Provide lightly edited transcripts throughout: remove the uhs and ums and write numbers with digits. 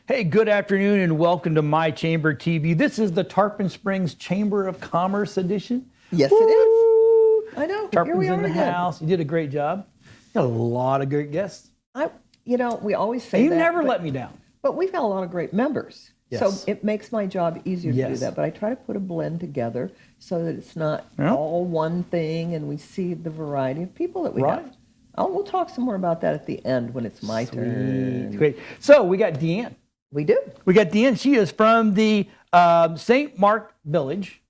Hey, good afternoon and welcome to My Chamber TV. This is the Tarpon Springs Chamber of Commerce edition. Yes, it is. I know. Here Tarpon's we are in the again. house. You did a great job. You got a lot of great guests. We always say And you that, never but, let me down. But we've had a lot of great members. Yes. So it makes my job easier to do Yes. that. But I try to put a blend together so that it's not Yeah. all one thing and we see the variety of people that we Right. have. We'll talk some more about that at the end when it's my turn. Great. So we got DeeAnn. We do. We got DeeAnn. She is from the St. Mark Village.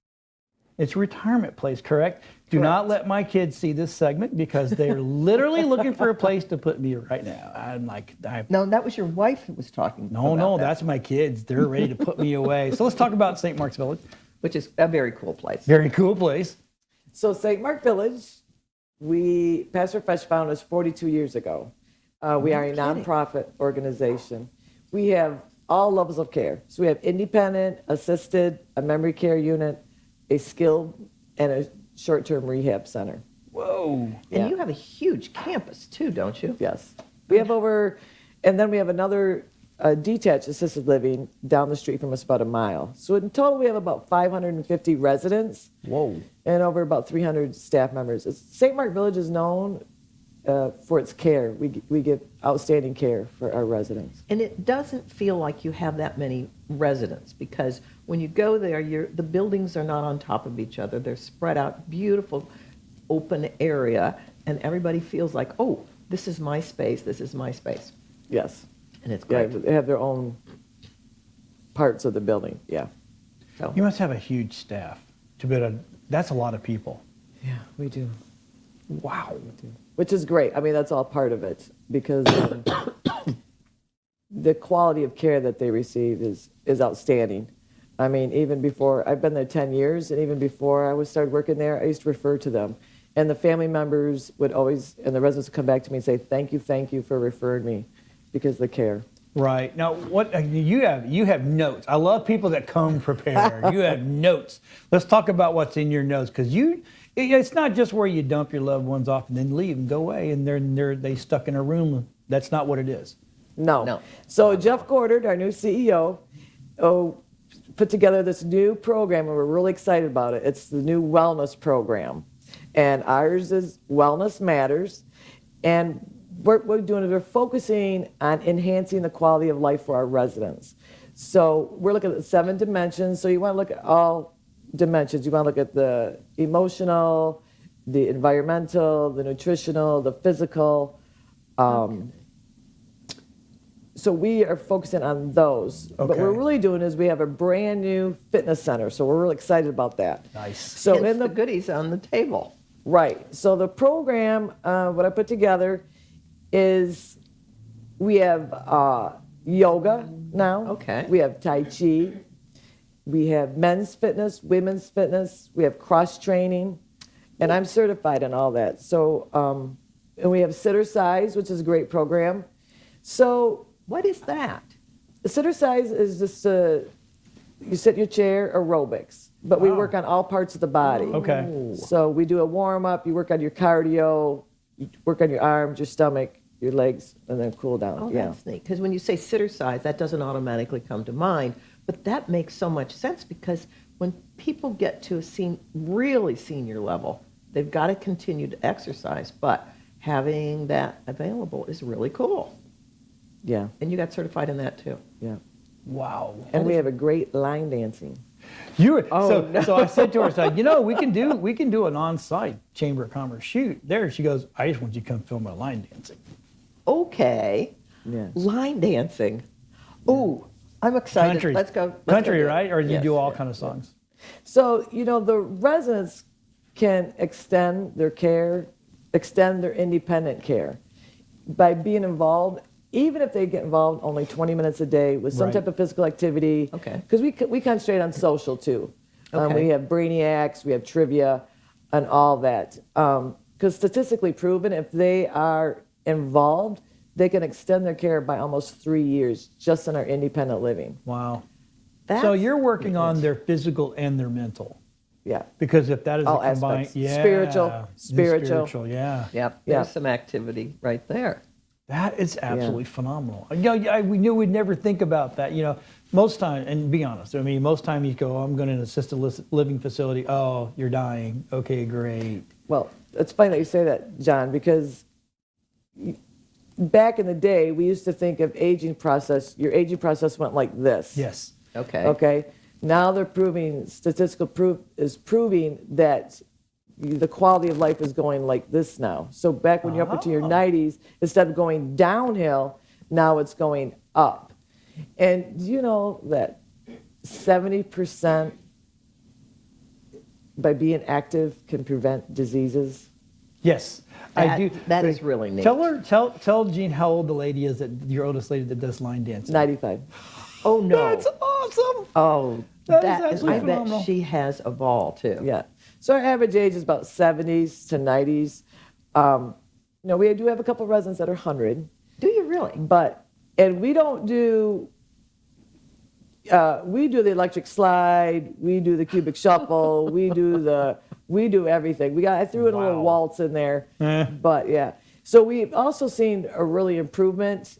It's a retirement place, correct? Do not let my kids see this segment because they're literally looking for a place to put me right now. No, that was your wife who was talking. No, that's my kids. They're ready to put me away. So let's talk about St. Mark's Village. Which is a very cool place. Very cool place. So St. Mark Village, Pastor Fesh found us 42 years ago. We are a nonprofit organization. We have all levels of care. So we have independent, assisted, a memory care unit, a skilled, and a short-term rehab center. Whoa. And you have a huge campus too, don't you? Yes. We have and then we have another detached assisted living down the street from us about a mile. So in total, we have about 550 residents. Whoa. And over about 300 staff members. St. Mark Village is known for its care. We give outstanding care for our residents. And it doesn't feel like you have that many residents because when you go there, the buildings are not on top of each other. They're spread out, beautiful open area, and everybody feels like, oh, this is my space, this is my space. Yes. And it's Yeah, great. they have their own parts of the building. Yeah. So, You must have a huge staff to be able to, that's a lot of people. Yeah, we do. Wow. Which is great. I mean, that's all part of it because the quality of care that they receive is outstanding. I mean, even before, I've been there 10 years, and even before I started working there, I used to refer to them. And the family members would always, and the residents would come back to me and say, thank you for referring me because of the care. Right. Now, what you have notes. I love people that come prepared. You have notes. Let's talk about what's in your notes because it's not just where you dump your loved ones off and then leave and go away and they stuck in a room. That's not what it is. No. So Jeff Gordard, our new CEO, put together this new program, and we're really excited about it. It's the new wellness program, and ours is Wellness Matters. And what we're doing is we're focusing on enhancing the quality of life for our residents. So we're looking at 7 dimensions. So you want to look at all dimensions. You want to look at the emotional, the environmental, the nutritional, the physical. So we are focusing on those. Okay. But what we're really doing is we have a brand new fitness center. So we're really excited about that. Nice. So hence in the goodies on the table. right. So the program, what I put together is we have yoga now. Okay. We have Tai Chi. We have men's fitness, women's fitness. We have cross training. And I'm certified in all that. So, and we have Sitter Size, which is a great program. So What is that? the Sitter Size is just you sit in your chair, aerobics. But we work on all parts of the body. Okay. So we do a warm up, you work on your cardio, you work on your arms, your stomach, your legs, and then cool down. Oh, yeah. that's neat. Because when you say sitter size, that doesn't automatically come to mind. But that makes so much sense because when people get to a really senior level, they've got to continue to exercise. But having that available is really cool. Yeah. And you got certified in that too. Yeah. Wow. And we have a great line dancing. So I said to her, I said, we can do an on-site Chamber of Commerce shoot there. She goes, I just want you to come film my line dancing. Okay. Yes. Line dancing. Oh, I'm excited. Country. Let's go. Country, right? Or do you Yes. do all kind of songs? So, the residents can extend their care, extend their independent care by being involved, even if they get involved only 20 minutes a day with some Right. type of physical activity. Okay. Because we concentrate on social too. Okay. We have brainiacs, we have trivia, and all that. Because statistically proven, if they are involved, they can extend their care by almost 3 years just in our independent living. Wow. That's So you're working on their physical and their mental. Yeah. Because if that is All a combined, aspects. Spiritual, yeah. spiritual. Yeah. Yep. Yeah. There's some activity right there. That is absolutely phenomenal. We knew we'd never think about that. Most time, and be honest, I mean, most time you go, I'm going to an assisted living facility. Oh, you're dying. Okay, great. Well, it's funny that you say that, John, because back in the day, we used to think of aging process. Your aging process went like this. Yes. Okay. Okay. Now they're statistical proof is proving that the quality of life is going like this now. So back when you're up into your 90s, instead of going downhill, now it's going up. And do you know that 70% by being active can prevent diseases? Yes, I do. That is really neat. Tell Jean how old the lady is, that your oldest lady that does line dancing. 95. Oh, no. That's awesome. Oh, That is absolutely I phenomenal. bet she has a ball, too. Yeah. So our average age is about 70s to 90s. We do have a couple of residents that are 100. Do you really? And we don't do, we do the electric slide, we do the cubic shuffle, we do everything. I threw in a little waltz in there, but yeah. So we've also seen a really improvement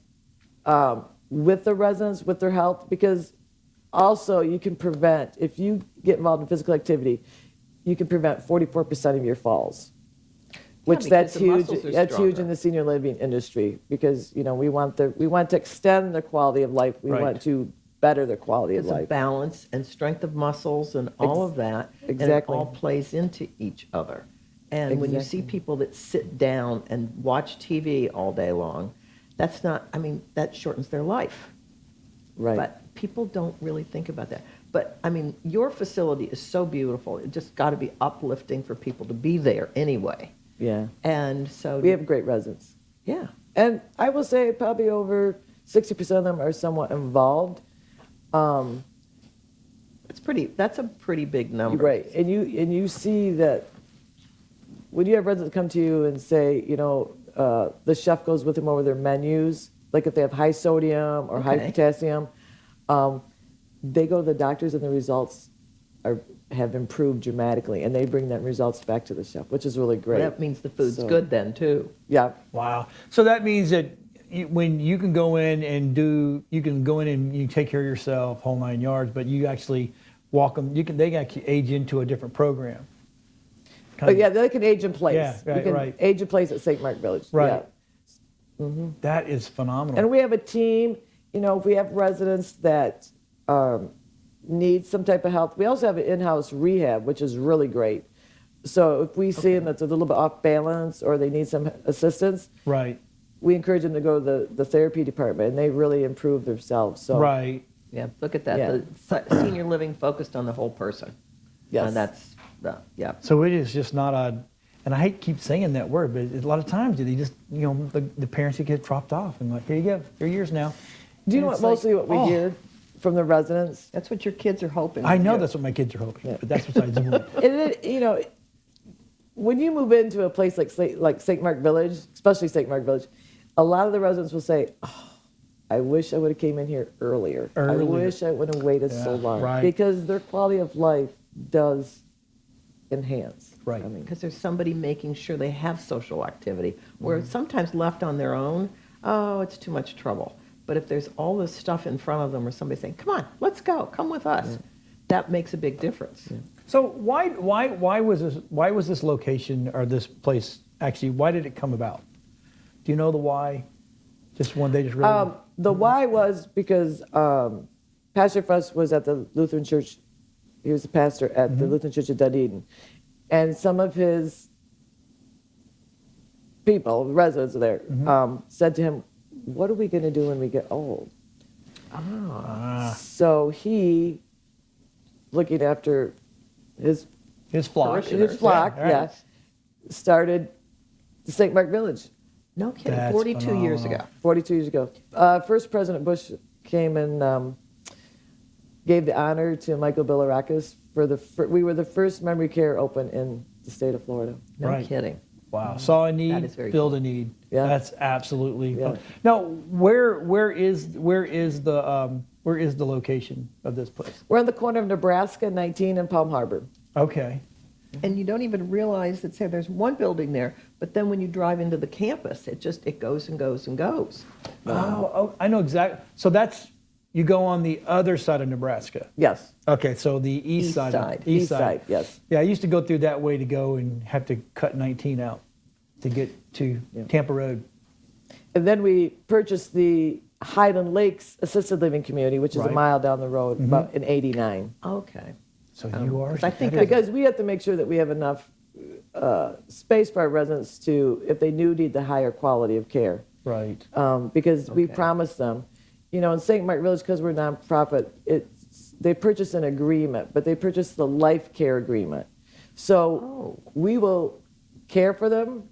with the residents, with their health, because also you can prevent, if you get involved in physical activity, you can prevent 44% of your falls. Which that's huge. That's huge in the senior living industry, because we want to extend the quality of life. We want to better the quality of It's a life. balance and strength of muscles and all of that. Exactly. And it all plays into each other. And when you see Exactly. people that sit down and watch TV all day long, that shortens their life. Right. But people don't really think about that. But, your facility is so beautiful. It just got to be uplifting for people to be there anyway. Yeah. And so... We have great residents. Yeah. And I will say probably over 60% of them are somewhat involved. That's a pretty big number. Right. And you see that when you have residents come to you and say, the chef goes with them over their menus, like if they have high sodium or high Okay. potassium, they go to the doctors and the results have improved dramatically, and they bring that results back to the chef, which is really great. That means the food's So- good then, too. Yeah. Wow. So that means that when you can go in and you take care of yourself, whole 9 yards, but you actually walk them. They can actually age into a different program. But yeah, they can age in place. Yeah, right, you can right. age in place at St. Mark Village. Right. Yeah. That is phenomenal. And we have a team, if we have residents that need some type of help, we also have an in-house rehab, which is really great. So if we see them that's a little bit off balance or they need some assistance, right. we encourage them to go to the therapy department, and they really improve themselves. So Right. Yeah, look at that. Yeah. The senior living focused on the whole person. Yes. And that's, yeah. So it is just not and I hate to keep saying that word, but a lot of times they just, the parents get dropped off and like, here you go, you're yours now. do you know And what it's like, mostly what we oh. hear from the residents? That's what your kids are hoping. I to know do. that's what my kids are hoping, Yeah. but that's besides the point. And when you move into a place like St. Mark Village, especially St. Mark Village, a lot of the residents will say, "Oh, I wish I would have came in here earlier. I Earlier. wish I would have waited so Yeah, long." right. Because their quality of life does enhance. Right. I mean, Because there's somebody making sure they have social activity, where Mm-hmm. sometimes left on their own, oh, it's too much trouble. But if there's all this stuff in front of them, or somebody saying, "Come on, let's go, come with us," that makes a big difference. So why was this location or this place actually, why did it come about? Do you know the why? Just one, they just really. the why was because Pastor Russ was at the Lutheran Church. He was the pastor at the Lutheran Church of Dunedin. And some of his people, residents there, said to him, "What are we going to do when we get old?" So he, looking after his His flock, right. yeah, started the St. Mark Village No kidding, That's 42 years phenomenal. ago. 42 years ago. First President Bush came and gave the honor to Michael Bilirakis we were the first memory care open in the state of Florida. No Right. kidding. Wow. Saw a need, That is very filled cool. a need. Yeah. That's absolutely. Yeah. Now, where is the location of this place? We're on the corner of Nebraska and 19 in Palm Harbor. Okay. And you don't even realize that, say, there's one building there, but then when you drive into the campus, it goes and goes and goes. Oh, I know exactly. So you go on the other side of Nebraska. Yes. Okay, so the east East side. side. East side, yes. Yeah, I used to go through that way to go and have to cut 19 out to get to Tampa Road. And then we purchased the Highland Lakes Assisted Living Community, which is Right. a mile down the road, about in 89. Okay. So you are. 'cause I think Because we have to make sure that we have enough space for our residents to, if they do need the higher quality of care. Right. Because we Okay. promised them, in St. Mark Village, because we're a nonprofit, they purchased an agreement, but they purchased the life care agreement. So we will care for them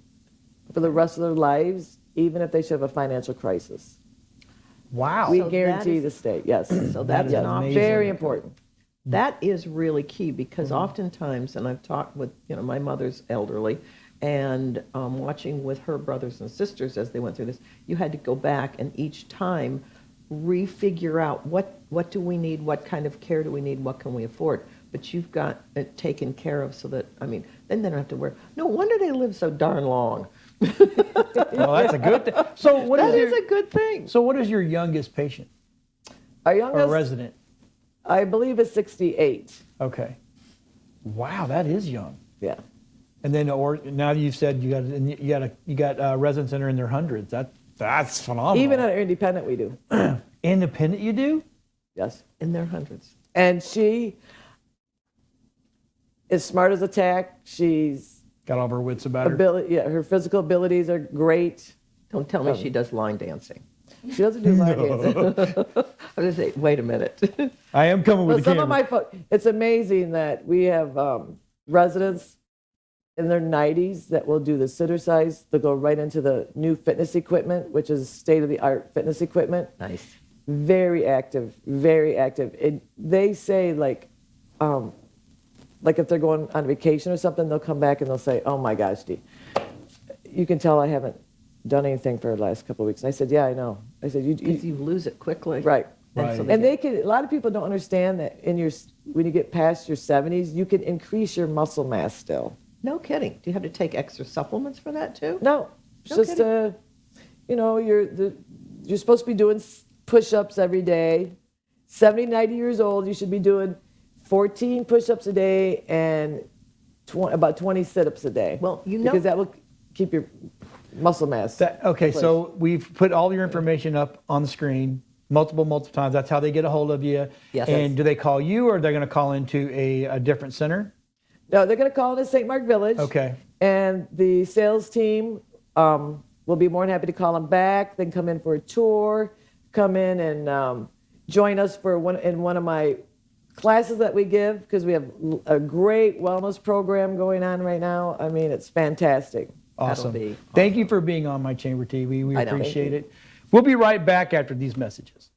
for the rest of their lives, even if they should have a financial crisis. Wow. We So that guarantee is- the state, yes. So that's is an option. amazing. Very important. That is really key because oftentimes, and I've talked with, my mother's elderly, and watching with her brothers and sisters as they went through this, you had to go back and each time refigure out what do we need, what kind of care do we need, what can we afford. But you've got it taken care of so that, then they don't have to worry. No wonder they live so darn long. Well, that's a good thing. So what That is is a good thing. So what is your youngest patient Our or youngest, resident? I believe, is 68. Okay. Wow, that is young. Yeah. And then, or now you've said you got residents that are in their hundreds. That's phenomenal. Even at our independent, we do. Independent, you do? Yes. In their hundreds. And she is smart as a tack. She's Got all of her wits about her. her physical abilities are great. Don't tell me she does line dancing. She doesn't do line dancing. I was going to say, wait a minute. I am coming with But the some camera. of my it's amazing that we have residents in their 90s that will do the sitter size. They'll go right into the new fitness equipment, which is state-of-the-art fitness equipment. Nice. Very active, very active. They say like if they're going on vacation or something, they'll come back and they'll say, "Oh my gosh, Dee, you can tell I haven't done anything for the last couple of weeks." And I said, "Yeah, I know." I said, Because you lose it quickly. right." Right. so And a lot of people don't understand that when you get past your 70s, you can increase your muscle mass still. No kidding. Do you have to take extra supplements for that too? No, it's No just kidding. you're supposed to be doing push-ups every day. 70, 90 years old, you should be doing 14 push-ups a day and about 20 sit-ups a day. Well, because that will keep your muscle mass. Okay, in place. so we've put all your information up on the screen multiple times. That's how they get a hold of you. Yes. And do they call you or they're going to call into a different center? No, they're going to call it St. Mark Village. Okay. And the sales team will be more than happy to call them back. They can come in for a tour, come in and join us for one of my classes that we give, because we have a great wellness program going on right now. I mean, it's fantastic. Awesome. be Thank you for being on My Chamber TV. We I know. appreciate it. We'll be right back after these messages.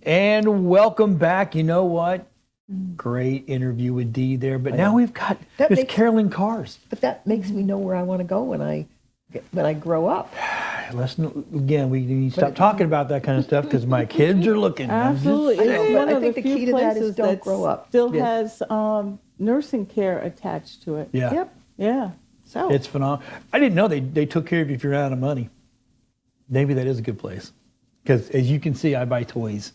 And welcome back. You know what? Great interview with Dee there. But now we've got That Miss makes- Carolyn Kahrs. But that makes me know where I want to go when I grow up. Listen, again, we need to stop talking about that kind of stuff because my kids are looking. I'm just Absolutely. saying. It's but one I of think the the key few to that is places don't that grow up. still Yeah. has nursing care attached to it. Yeah. Yep. Yeah. So It's phenomenal. I didn't know they took care of you if you're out of money. Maybe that is a good place. Because as you can see, I buy toys.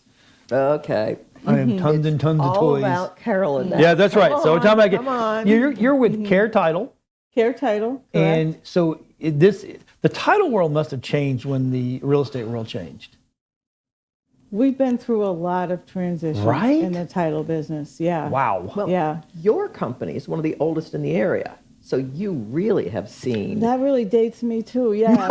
okay. I have tons and tons of All toys. about Carolyn. now. Yeah, that's right. So Come time come on. you're with Care Title. Care title. Correct. And so the title world must have changed when the real estate world changed. We've been through a lot of transitions Right? in the title business. Yeah. Wow. Well, Yeah. your company is one of the oldest in the area, so you really have seen. That really dates me too. Yeah.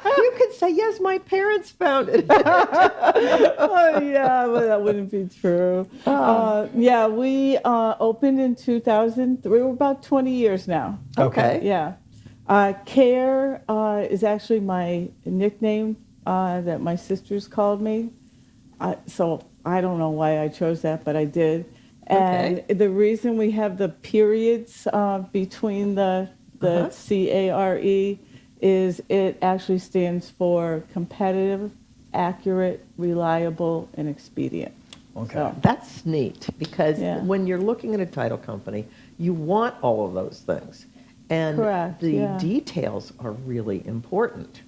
You could say, yes, my parents found it. Oh, yeah, but that wouldn't be true. Yeah, we opened in 2003. We're about 20 years now. Okay. Yeah. Care is actually my nickname that my sisters called me. So I don't know why I chose that, but I did. And Okay. the reason we have the periods between the CARE is it actually stands for competitive, accurate, reliable, and expedient. Okay. So, That's neat because Yeah. when you're looking at a title company, you want all of those things. And Correct, the yeah. details are really important.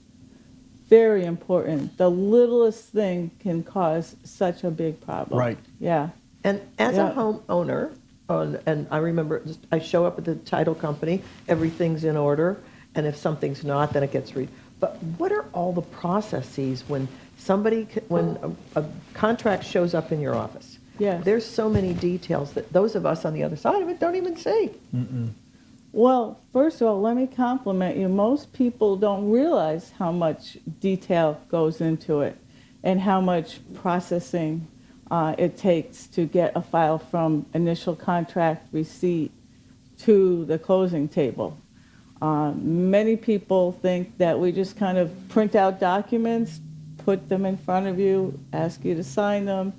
very important. The littlest thing can cause such a big problem. Right. Yeah. And as Yeah. a homeowner, and I remember I show up at the title company, everything's in order, and if something's not, then it gets But what are all the processes when when a contract shows up in your office? Yes. There's so many details that those of us on the other side of it don't even see. Well, first of all, let me compliment you. Most people don't realize how much detail goes into it and how much processing it takes to get a file from initial contract receipt to the closing table. Many people think that we just kind of print out documents, put them in front of you, ask you to sign them,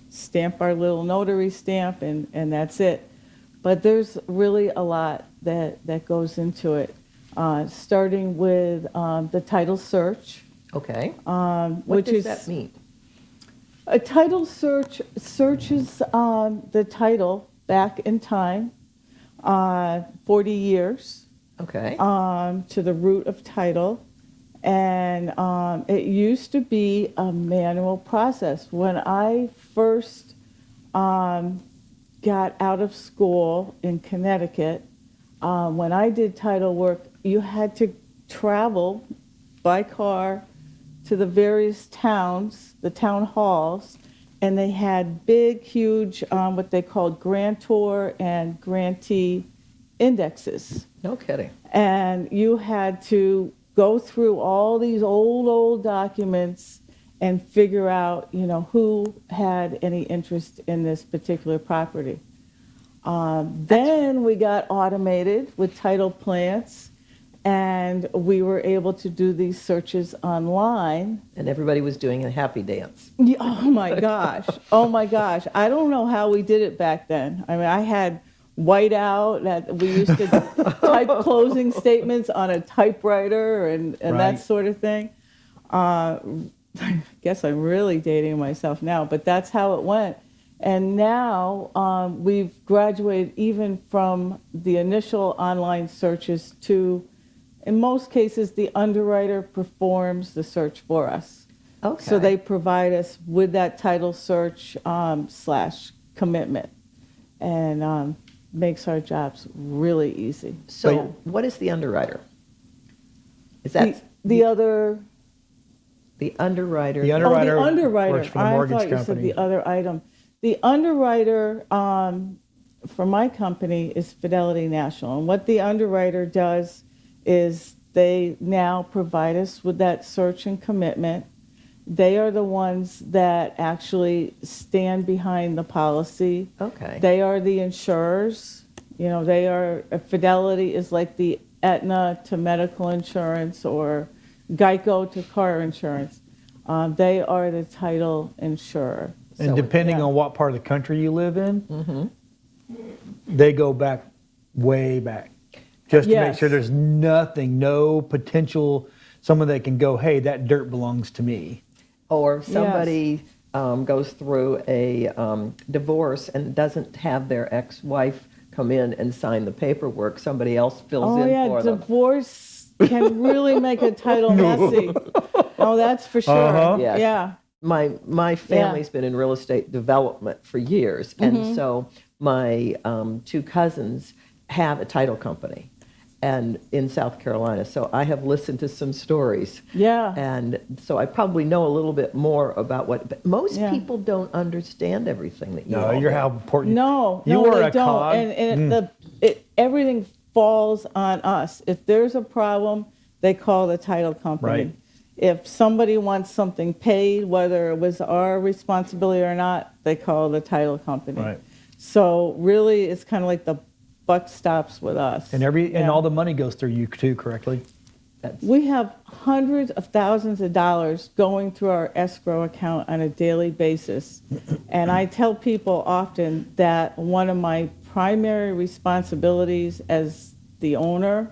stamp our little notary stamp, and that's it. But there's really a lot that goes into it, starting with the title search. Okay. What Which does is that mean? A title search searches the title back in time, 40 years, Okay. to the root of title. And it used to be a manual process. When I first got out of school in Connecticut, when I did title work, you had to travel by car to the various towns, the town halls, and they had big, huge, what they called grantor and grantee indexes. No kidding. And you had to go through all these old documents and figure out, who had any interest in this particular property. Then we got automated with title plants, and we were able to do these searches online. And everybody was doing a happy dance. Yeah, oh my gosh. Oh my gosh. I don't know how we did it back then. I mean, I had whiteout that we used to type closing statements on a typewriter and Right. that sort of thing. I guess I'm really dating myself now, but that's how it went. And now we've graduated even from the initial online searches to, in most cases, the underwriter performs the search for us. Okay. So they provide us with that title search / commitment, and makes our jobs really easy. So what is the underwriter? Is that The other? the underwriter? The Oh, underwriter the underwriter. works for the I mortgage thought you said company. the other item. The underwriter for my company is Fidelity National, and what the underwriter does is they now provide us with that search and commitment. They are the ones that actually stand behind the policy. Okay. They are the insurers. Fidelity is like the Aetna to medical insurance or Geico to car insurance. They are the title insurer. And So, depending yeah. on what part of the country you live in, they go back, way back, just to make Yes. sure there's no potential, someone that can go, hey, that dirt belongs to me. Or somebody goes through a divorce and doesn't have their ex-wife come in and sign the paperwork. Somebody else fills Oh in yeah, for them. divorce can really make a title messy. Oh, that's for sure. Uh-huh. Yes. Yeah. My family's been in real estate development for years, and so my two cousins have a title company, and in South Carolina. So I have listened to some stories. Yeah. And so I probably know a little bit more about but most Yeah. people don't understand everything that you No, all you're do. how important. No, you no, are they a don't. cog. And everything falls on us. If there's a problem, they call the title company. Right. If somebody wants something paid, whether it was our responsibility or not, they call the title company. Right. So really, it's kind of like the buck stops with us. And Yeah. all the money goes through you too, correctly? We have hundreds of thousands of dollars going through our escrow account on a daily basis. And I tell people often that one of my primary responsibilities as the owner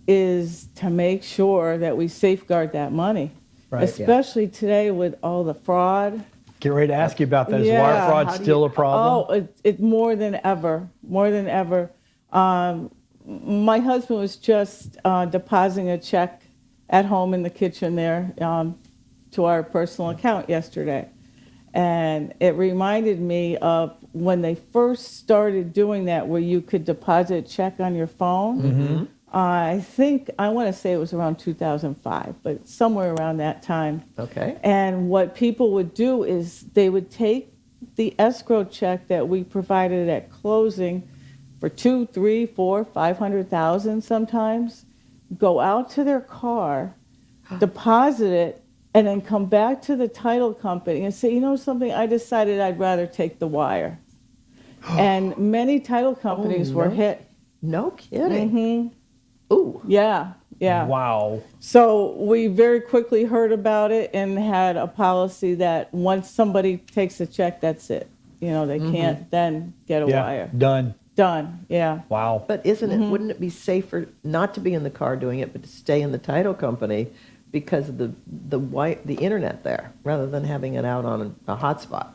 is to make sure that we safeguard that money. Right, yeah. Especially today with all the fraud. Get ready to ask you about that. Is Yeah. wire fraud How do still you- a problem? Oh, it more than ever, more than ever. My husband was just depositing a check at home in the kitchen there to our personal account yesterday. And it reminded me of when they first started doing that, where you could deposit a check on your phone. I think, I want to say it was around 2005, but somewhere around that time. Okay. And what people would do is they would take the escrow check that we provided at closing for 2, 3, 4, 500,000 sometimes, go out to their car, deposit it, and then come back to the title company and say, you know something, I decided I'd rather take the wire. And many title companies were no. hit. No kidding. Ooh. Yeah, yeah. Wow. So we very quickly heard about it and had a policy that once somebody takes a check, that's it. You know, they can't then get a Yeah. wire. Done. Done, yeah. Wow. But isn't it, wouldn't it be safer not to be in the car doing it, but to stay in the title company because of the internet there, rather than having it out on a hotspot?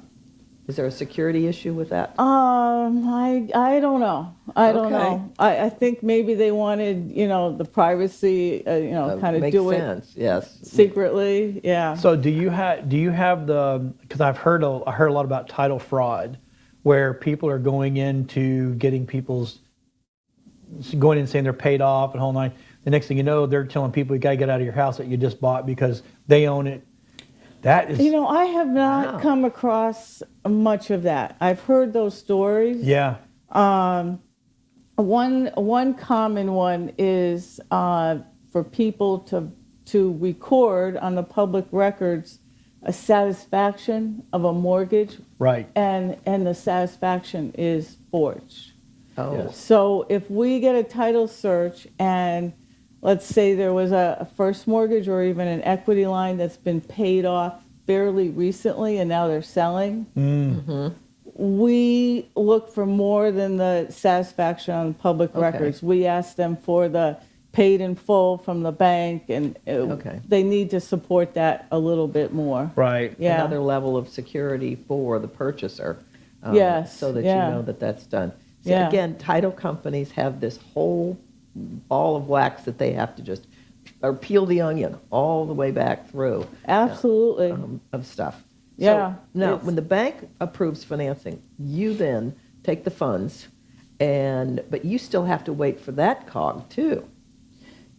Is there a security issue with that? I don't know. I don't Okay. know. I think maybe they wanted, you know, the privacy, kind of Makes do sense. Yes. it secretly. Yeah. So do you have the, because I heard a lot about title fraud, where people are going into getting going in saying they're paid off and whole nine. The next thing you know, they're telling people you got to get out of your house that you just bought because they own it. That is, You know, I have not Wow. come across much of that. I've heard those stories. yeah, One common one is for people to record on the public records a satisfaction of a mortgage, right. and the satisfaction is forged. Oh. Yes. So if we get a title search and let's say there was a first mortgage or even an equity line that's been paid off fairly recently and now they're selling, we look for more than the satisfaction on public Okay. records. We ask them for the paid in full from the bank, and Okay. they need to support that a little bit more. Right. Yeah. Another level of security for the purchaser. Yes, So that yeah. you know that that's done. So Yeah. again, title companies have this whole ball of wax that they have to just or peel the onion all the way back through. Absolutely. Of stuff. Yeah, So now, it's- when the bank approves financing, you then take the funds, but you still have to wait for that cog too.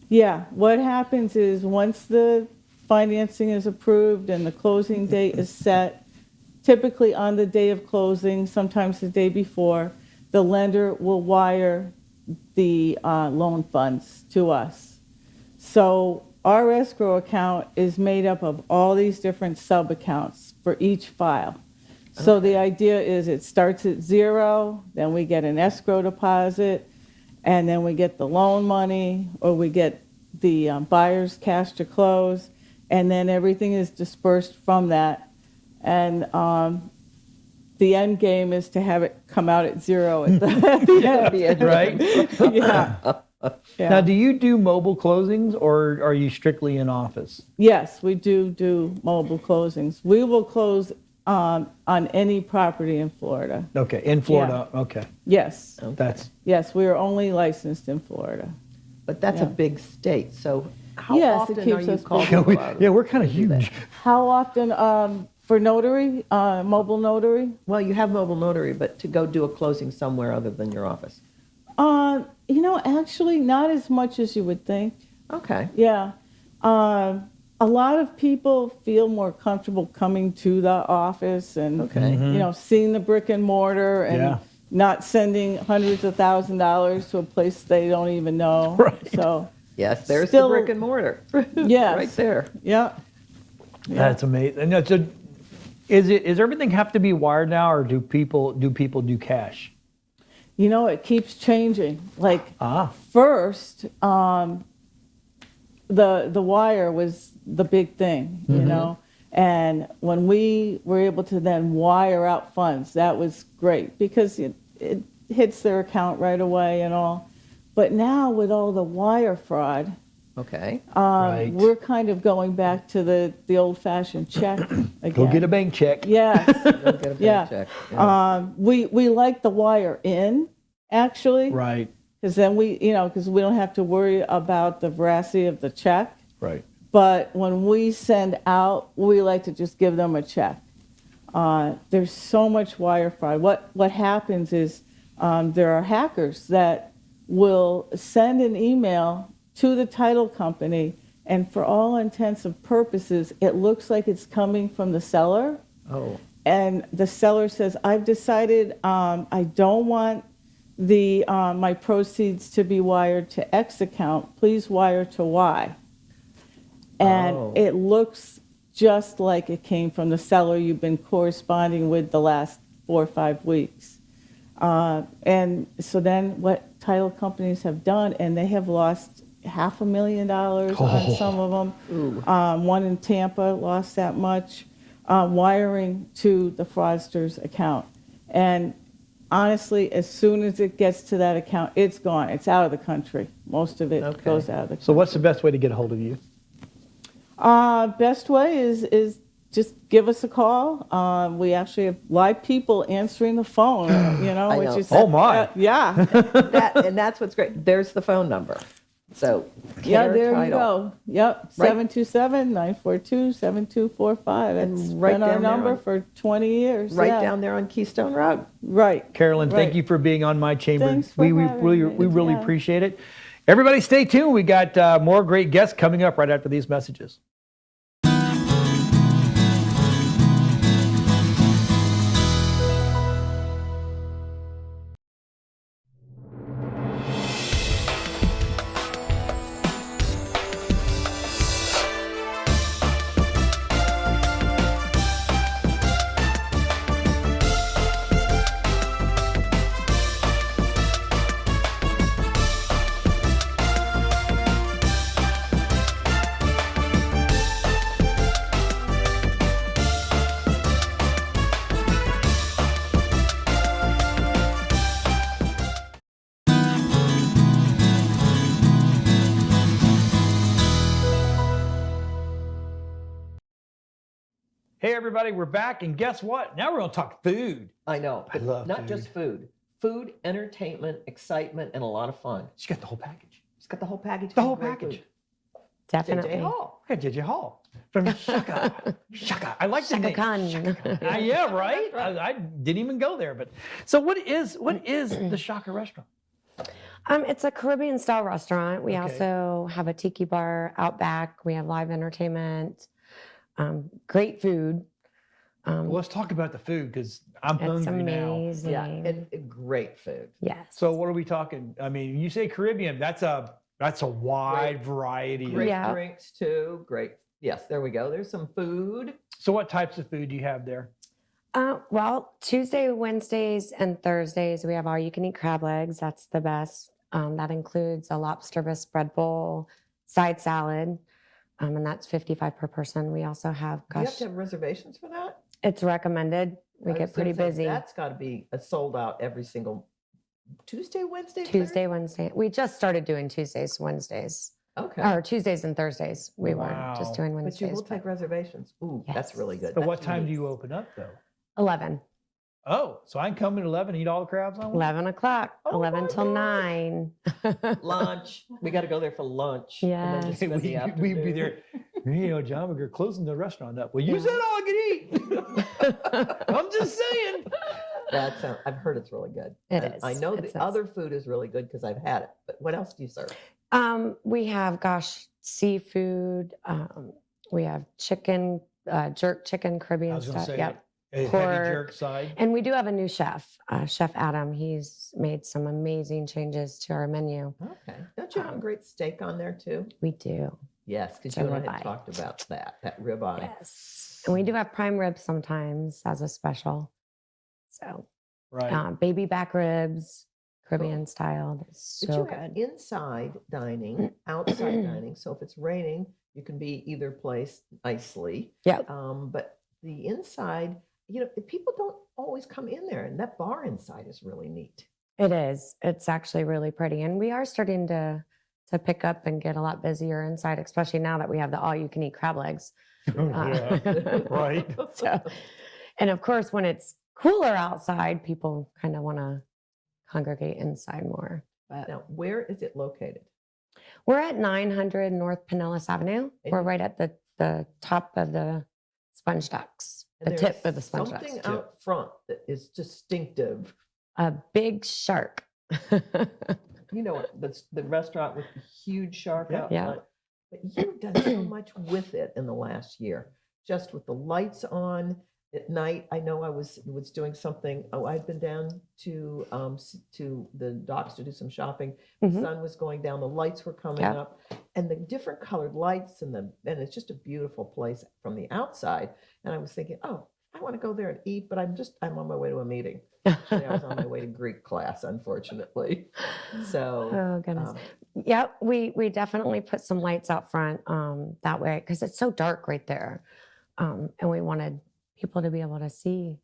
Yeah, what happens is once the financing is approved and the closing date is set, typically on the day of closing, sometimes the day before, the lender will wire the loan funds to us. So our escrow account is made up of all these different sub-accounts for each file. So the idea is it starts at zero, then we get an escrow deposit, and then we get the loan money, or we get the buyer's cash to close, and then everything is dispersed from that. And the end game is to have it come out at zero at the end. Right. Yeah. Yeah. Now, do you do mobile closings or are you strictly in office? Yes, we do mobile closings. We will close on any property in Florida. Okay, in Florida. Okay, Yes, that's yes, we are only licensed in Florida. But that's a Yeah. big state. So how Yes, it often are keeps you us called? busy. yeah. We're kind of huge. How often for notary, mobile notary? Well, you have mobile notary, but to go do a closing somewhere other than your office. Actually, not as much as you would think. Okay. Yeah. A lot of people feel more comfortable coming to the office and, Okay. seeing the brick and mortar and Yeah. not sending hundreds of $1,000s to a place they don't even know. Right. So, Yes, there's Still- the brick and mortar. Yes. Right there. yeah. That's amazing. No, so is everything have to be wired now, or do people do cash? It keeps changing. Like, Ah, first, the wire was the big thing, and when we were able to then wire out funds, that was great because it hits their account right away and all. But now with all the wire fraud, Okay. Right. we're kind of going back to the old-fashioned check again. go get a bank check. Yes. Go get a bank Yeah. check. Yeah. We like the wire in, actually. Right, Because then because we don't have to worry about the veracity of the check. right. But when we send out, we like to just give them a check. There's so much wire fraud. What happens is there are hackers that will send an email to the title company, and for all intents and purposes, it looks like it's coming from the seller. Oh. And the seller says, I've decided I don't want my proceeds to be wired to X account. Please wire to Y. And Oh. it looks just like it came from the seller you've been corresponding with the last 4 or 5 weeks. And so then what title companies have done, and they have lost $500,000 on some of them. One in Tampa lost that much, wiring to the fraudster's account. And honestly, as soon as it gets to that account, it's gone. It's out of the country. Most of it Okay. goes out of the country. So what's the best way to get a hold of you? Best way is just give us a call. We actually have live people answering the phone, I which know. is Oh, my. yeah. And that's what's great. There's the phone number. So, Yeah, Care there you Title. go. Yep, Right. 727-942-7245. And It's right been our down there number on- for 20 years. Right yeah. down there on Keystone Road. Right. Carolyn, thank Right. you for being on My Chamber. Thanks for we having really, me. we really Yeah. appreciate it. Everybody stay tuned. We got more great guests coming up right after these messages. Hey, everybody, we're back, and guess what? Now we're going to talk food. I know. I But love not food. just food. Food, entertainment, excitement, and a lot of fun. She got the whole package. It's got the whole package. The of whole great package. food. Definitely. JJ Hall. I got JJ Hall from Shaka. Shaka. I like the Shaka name. Khan. Shaka. Yeah, right? I didn't even go there. But so what is the Shaka restaurant? It's a Caribbean style restaurant. We Okay. also have a tiki bar out back. We have live entertainment, great food. Well, let's talk about the food because I'm It's hungry now. amazing. Yeah, and great food. Yes. So what are we talking? I mean, you say Caribbean, that's a wide variety. Great Yeah. drinks too. Great. Yes, there we go. There's some food. So what types of food do you have there? Well, Tuesday, Wednesdays, and Thursdays, we have all you can eat crab legs. That's the best. That includes a lobster bisque bread bowl, side salad, and that's $55 per person. We also have, Do you have to have reservations for that? it's recommended. We I was get pretty gonna say, busy. That's got to be a sold out every single Tuesday, Wednesday, Tuesday, Wednesday. We just started doing Tuesdays, Wednesdays, Thursday? Okay. or Tuesdays and Thursdays. We were Wow. just doing But you Wednesdays. will take reservations. Ooh, that's really good. So That's what time do nice. you open up though? 11. Oh, so I can come at 11 and eat all the crabs I want? 11 o'clock, Oh 11 my till gosh. 9. Lunch. We got to go there for lunch. And then Yes. just spend the We'd be afternoon. there. You know, John, we're closing the restaurant up. Well, you said all I could eat. I'm just saying. I've heard it's really good. It And is. I know It the is. other food is really good because I've had it. But what else do you serve? We have, seafood. We have chicken, jerk chicken, I Caribbean was going to style. say, Yep. a heavy Pork. jerk side. And we do have a new chef, Chef Adam. He's made some amazing changes to our menu. Okay. Don't you have a great steak on there too? We do. Yes, because It's a you and I ribeye. had talked about that ribeye. Yes. And we do have prime ribs sometimes as a special. So, Right. baby back ribs, Caribbean style. They're But so you have good. inside dining, outside dining. So if it's raining, you can be either place nicely. Yep. But the inside, people don't always come in there, and that bar inside is really neat. It is. It's actually really pretty. And we are starting to pick up and get a lot busier inside, especially now that we have the all-you-can-eat crab legs. Yeah. Right. So, and of course, when it's cooler outside, people kind of want to congregate inside more. But Now, where is it located? we're at 900 North Pinellas Avenue. And We're you- right at the top of the sponge ducks, And the there's tip of the sponge something ducks. out front that is distinctive. A big shark. The restaurant with the huge shark Yeah. out Yeah. front. But you've done so much with it in the last year, just with the lights on at night. I know I was doing something. Oh, I'd been down to the docks to do some shopping. The Mhm. sun was going down, the lights were coming Yeah. up, and the different colored lights and it's just a beautiful place from the outside. And I was thinking, oh, I want to go there and eat, but I'm on my way to a meeting. Actually, I was on my way to Greek class, unfortunately. So, Oh goodness. um, Yep, we definitely put some lights out front that way because it's so dark right there, and we wanted people to be able to see,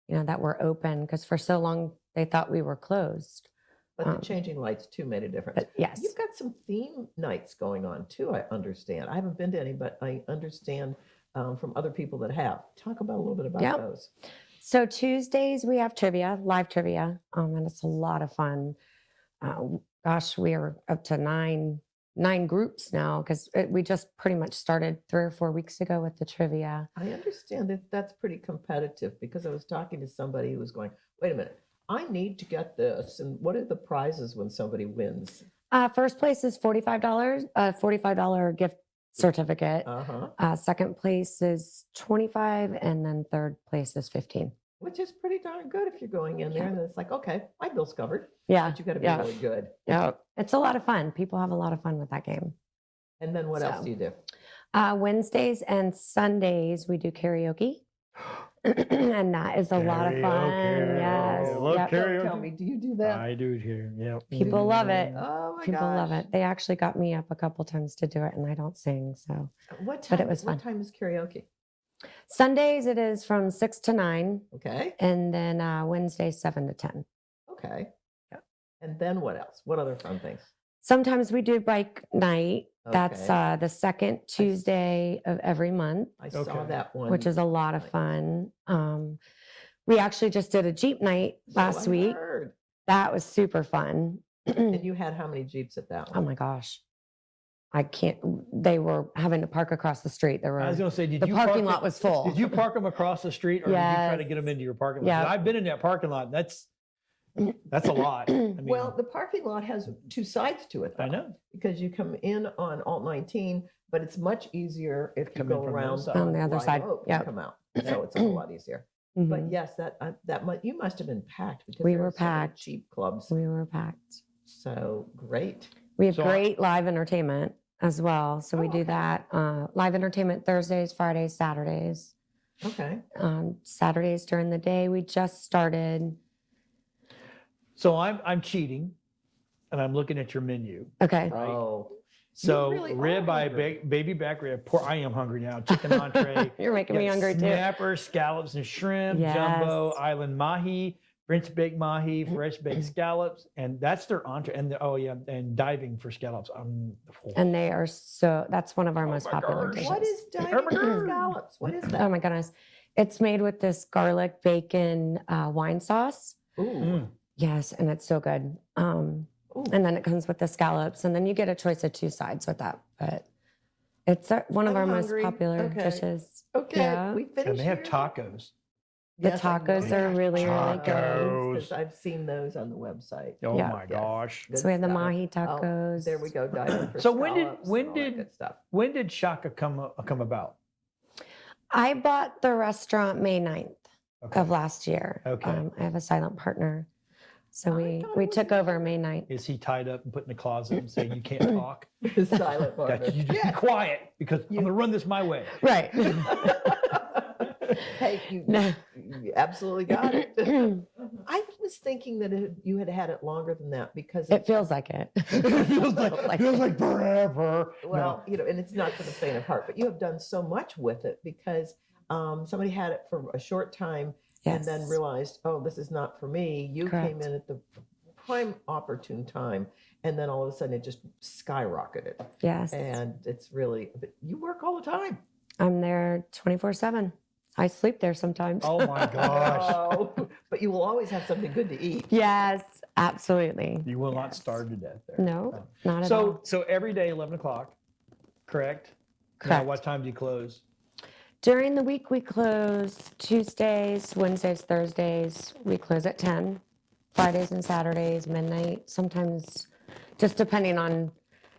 that we're open because for so long they thought we were closed. but the changing lights too made a difference. But yes, You've got some theme nights going on too, I understand. I haven't been to any, but I understand from other people that have. Talk about a little bit about Yep. those. so Tuesdays we have trivia, live trivia, and it's a lot of fun. We are up to nine groups now because we just pretty much started 3 or 4 weeks ago with the trivia. I understand that that's pretty competitive because I was talking to somebody who was going, wait a minute, I need to get this. And what are the prizes when somebody wins? First place is $45, a $45 gift certificate. Uh-huh. Second place is 25, and then third place is 15. Which is pretty darn good if you're going in there and it's like, okay, my bill's covered. Yeah, But you got to be yeah. really good. Yeah, it's a lot of fun. People have a lot of fun with that game. And then what else So. do you do? Wednesdays and Sundays we do karaoke, and that is a lot of fun. Karaoke. Yes, I love yep. karaoke. Tell me, do you do that? I do here. Yeah. People love it. Oh my People love gosh. it. They actually got me up a couple times to do it, and I don't sing. So What But time, it was fun. what time is karaoke? Sundays it is from 6 to 9, Okay. and then Wednesdays 7 to 10. Okay. Yeah. And then what else? What other fun things? Sometimes we do bike night. That's Okay. the second Tuesday of every month, I saw Okay. that one. which is a lot of nice. fun. We actually just did a Jeep night So last I week. heard. That was super fun. And you had how many Jeeps at that Oh one? my gosh. I can't, they were having to park across the street. There I was were, going to say, did the you parking park lot was full. Did you park them across the street, or did you try to Yes. get them into your parking lot? 'Cause Yeah. I've been in that parking lot. That's a lot. I mean, Well, the parking lot has two sides to it. I though, know. Because you come in on Alt 19, but it's much easier if you Come in go from the other around side. On the other Live side, Oak and yep. come out. So it's a whole lot easier. Mhm. But yes, you must have been packed because We there were are so many packed. cheap clubs. We were packed. So great. We have So I- great live entertainment as well. So we Oh, do okay. that live entertainment Thursdays, Fridays, Saturdays. Okay. Saturdays during the day, we just started. So I'm cheating, and I'm looking at your menu. Okay. Right. Oh, So really are rib eye, hungry. baby back rib. I am hungry now. Chicken entree. You're making me got hungry too. Snapper, scallops and shrimp, jumbo, Yes. island mahi, French baked mahi, fresh baked scallops, and that's their entree. And and diving for scallops. And they are that's one of our most my popular gosh. dishes. what is diving Oh my for God. scallops? What is Oh that? my goodness. It's made with this garlic bacon wine sauce. Ooh. Mm. Yes, and it's so good. Ooh. And then it comes with the scallops, and then you get a choice of 2 sides with that. But it's one of I'm our hungry. most popular Okay. dishes. Okay, Yeah. we finished. And they have here? tacos. The Yes, I know tacos are that. really, really good. Tacos. Because I've seen those on the website. Oh Yeah. my gosh. Good So we have the stuff. mahi Oh, tacos. there we go, diving for So when scallops and all that good stuff. when did Shaka come about? I bought the restaurant May 9th Okay. of last year. Okay. I have a silent partner. So I we thought it we was took over May 9th. Is he tied up and put in the closet and saying you can't talk? Silent partner. That you just be quiet because I'm gonna run this my way. Right. Hey, No. you absolutely got it. I was thinking that you had had it longer than that because It feels like it. feels like forever. well, and it's not for the faint of heart, but you have done so much with it because somebody had it for a short time and then Yes. realized, oh, this is not for me. You came Correct. in at the prime opportune time, and then all of a sudden it just skyrocketed. Yes. And it's really, but you work all the time. I'm there 24/7. I sleep there sometimes. Oh my gosh. Oh, but you will always have something good to eat. Yes, absolutely. You will not Yes. starve to death there. No, not at all. So every day 11 o'clock, correct? Now, Correct. what time do you close? During the week, we close Tuesdays, Wednesdays, Thursdays. We close at 10. Fridays and Saturdays, midnight. Sometimes, just depending on,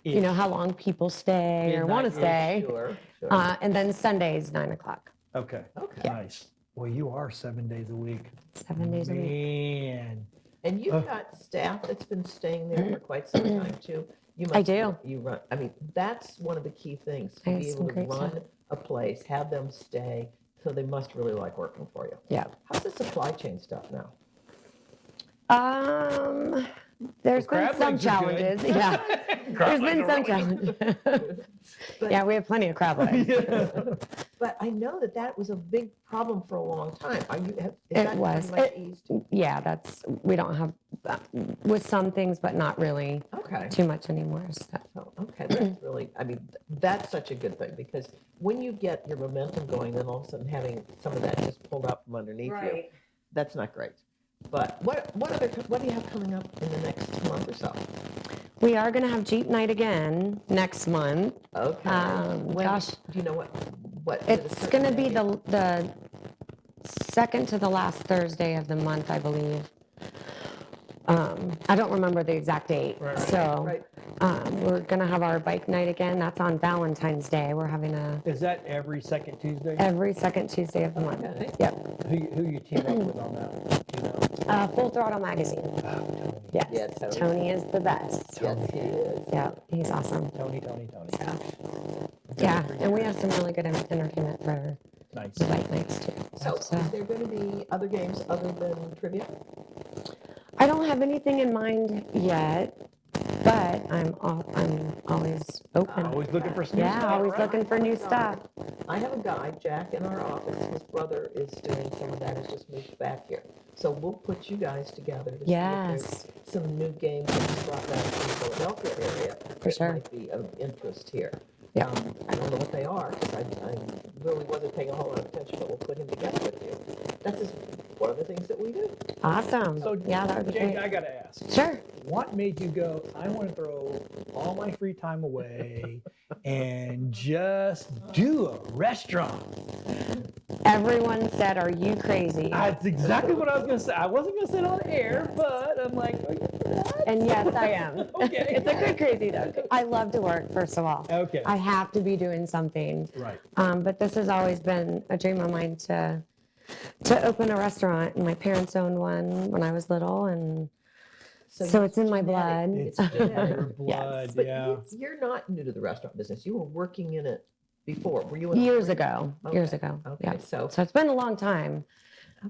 how long people stay or want to Midnight-ish. stay. Sure, sure. And then Sundays, 9 o'clock. Okay. Okay. Nice. Well, you are 7 days a week. 7 days a week. Man. And you've got staff that's been staying there for quite some time too. You I do. You run. I mean, that's one of the key things I to have be some able to great run staff. a place, have them stay. So they must really like working for you. Yeah. How's the supply chain stuff now? There's Well, been crab some legs are good. challenges. Yeah. There's been some challenges. Yeah, we have plenty of crab legs. But I know that was a big problem for a long time. Is It that was. pretty much eased? Yeah, we don't have, with some things, but not really Okay. too much anymore. So. Oh, okay, that's really, I mean, that's such a good thing because when you get your momentum going, then all of a sudden having some of that just pulled out from underneath you, that's not great. But what do you have coming up in the next month or so? We are going to have Jeep night again next month. Okay. Gosh. Do you know what? It's going to be the second to the last Thursday of the month, I believe. I don't remember the exact date. So Right. we're going to have our bike night again. That's on Valentine's Day. We're having Is that every second Tuesday? every second Tuesday of the month. Okay. Yep. Who you team up with on that? Do you know? Full Throttle Magazine. Yes. Yeah, Tony. Tony is the best. Yes, he is. Yeah, he's awesome. Tony. Yeah, and we have some really good entertainment for Nice. the bike nights too. So is there going to be other games other than trivia? I don't have anything in mind yet, but I'm always open. Always looking for stuff. Yeah, always looking for new stuff. I have a guy, Jack, in our office. His brother is doing some of that. Has just moved back here. So we'll put you guys together to see Yes. if there's some new games that he's brought back from the Philadelphia area that sure. might be of interest here. Yeah. I don't know what they are because I really wasn't paying a whole lot of attention, but we'll put him together with you. That's just one of the things that we do. Awesome. So, Yeah, that would be Jake, great. I got to ask. Sure. What made you go, I want to throw all my free time away and just do a restaurant? Everyone said, "Are you crazy?" That's exactly what I was going to say. I wasn't going to say it on air, but I'm like, what? And yes, I am. Okay. It's a good crazy though. I love to work, first of all. Okay. I have to be doing something. Right. But this has always been a dream of mine to open a restaurant. And my parents owned one when I was little, and so it's in my blood. It's in your blood, Yes. But yeah. you're not new to the restaurant business. You were working in it before. Were you in Years ago. Years Okay. ago. Okay, Yeah. so So it's been a long time.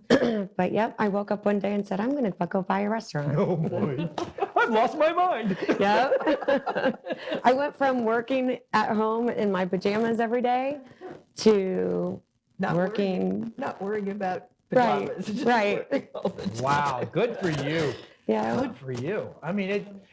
But yep, I woke up one day and said, I'm going to go buy a restaurant. Oh boy. I've lost my mind. Yep. I went from working at home in my pajamas every day to not working. not worrying about Right, pajamas, just right. working all the time. Wow, good for you. Yeah. Good for you. I mean,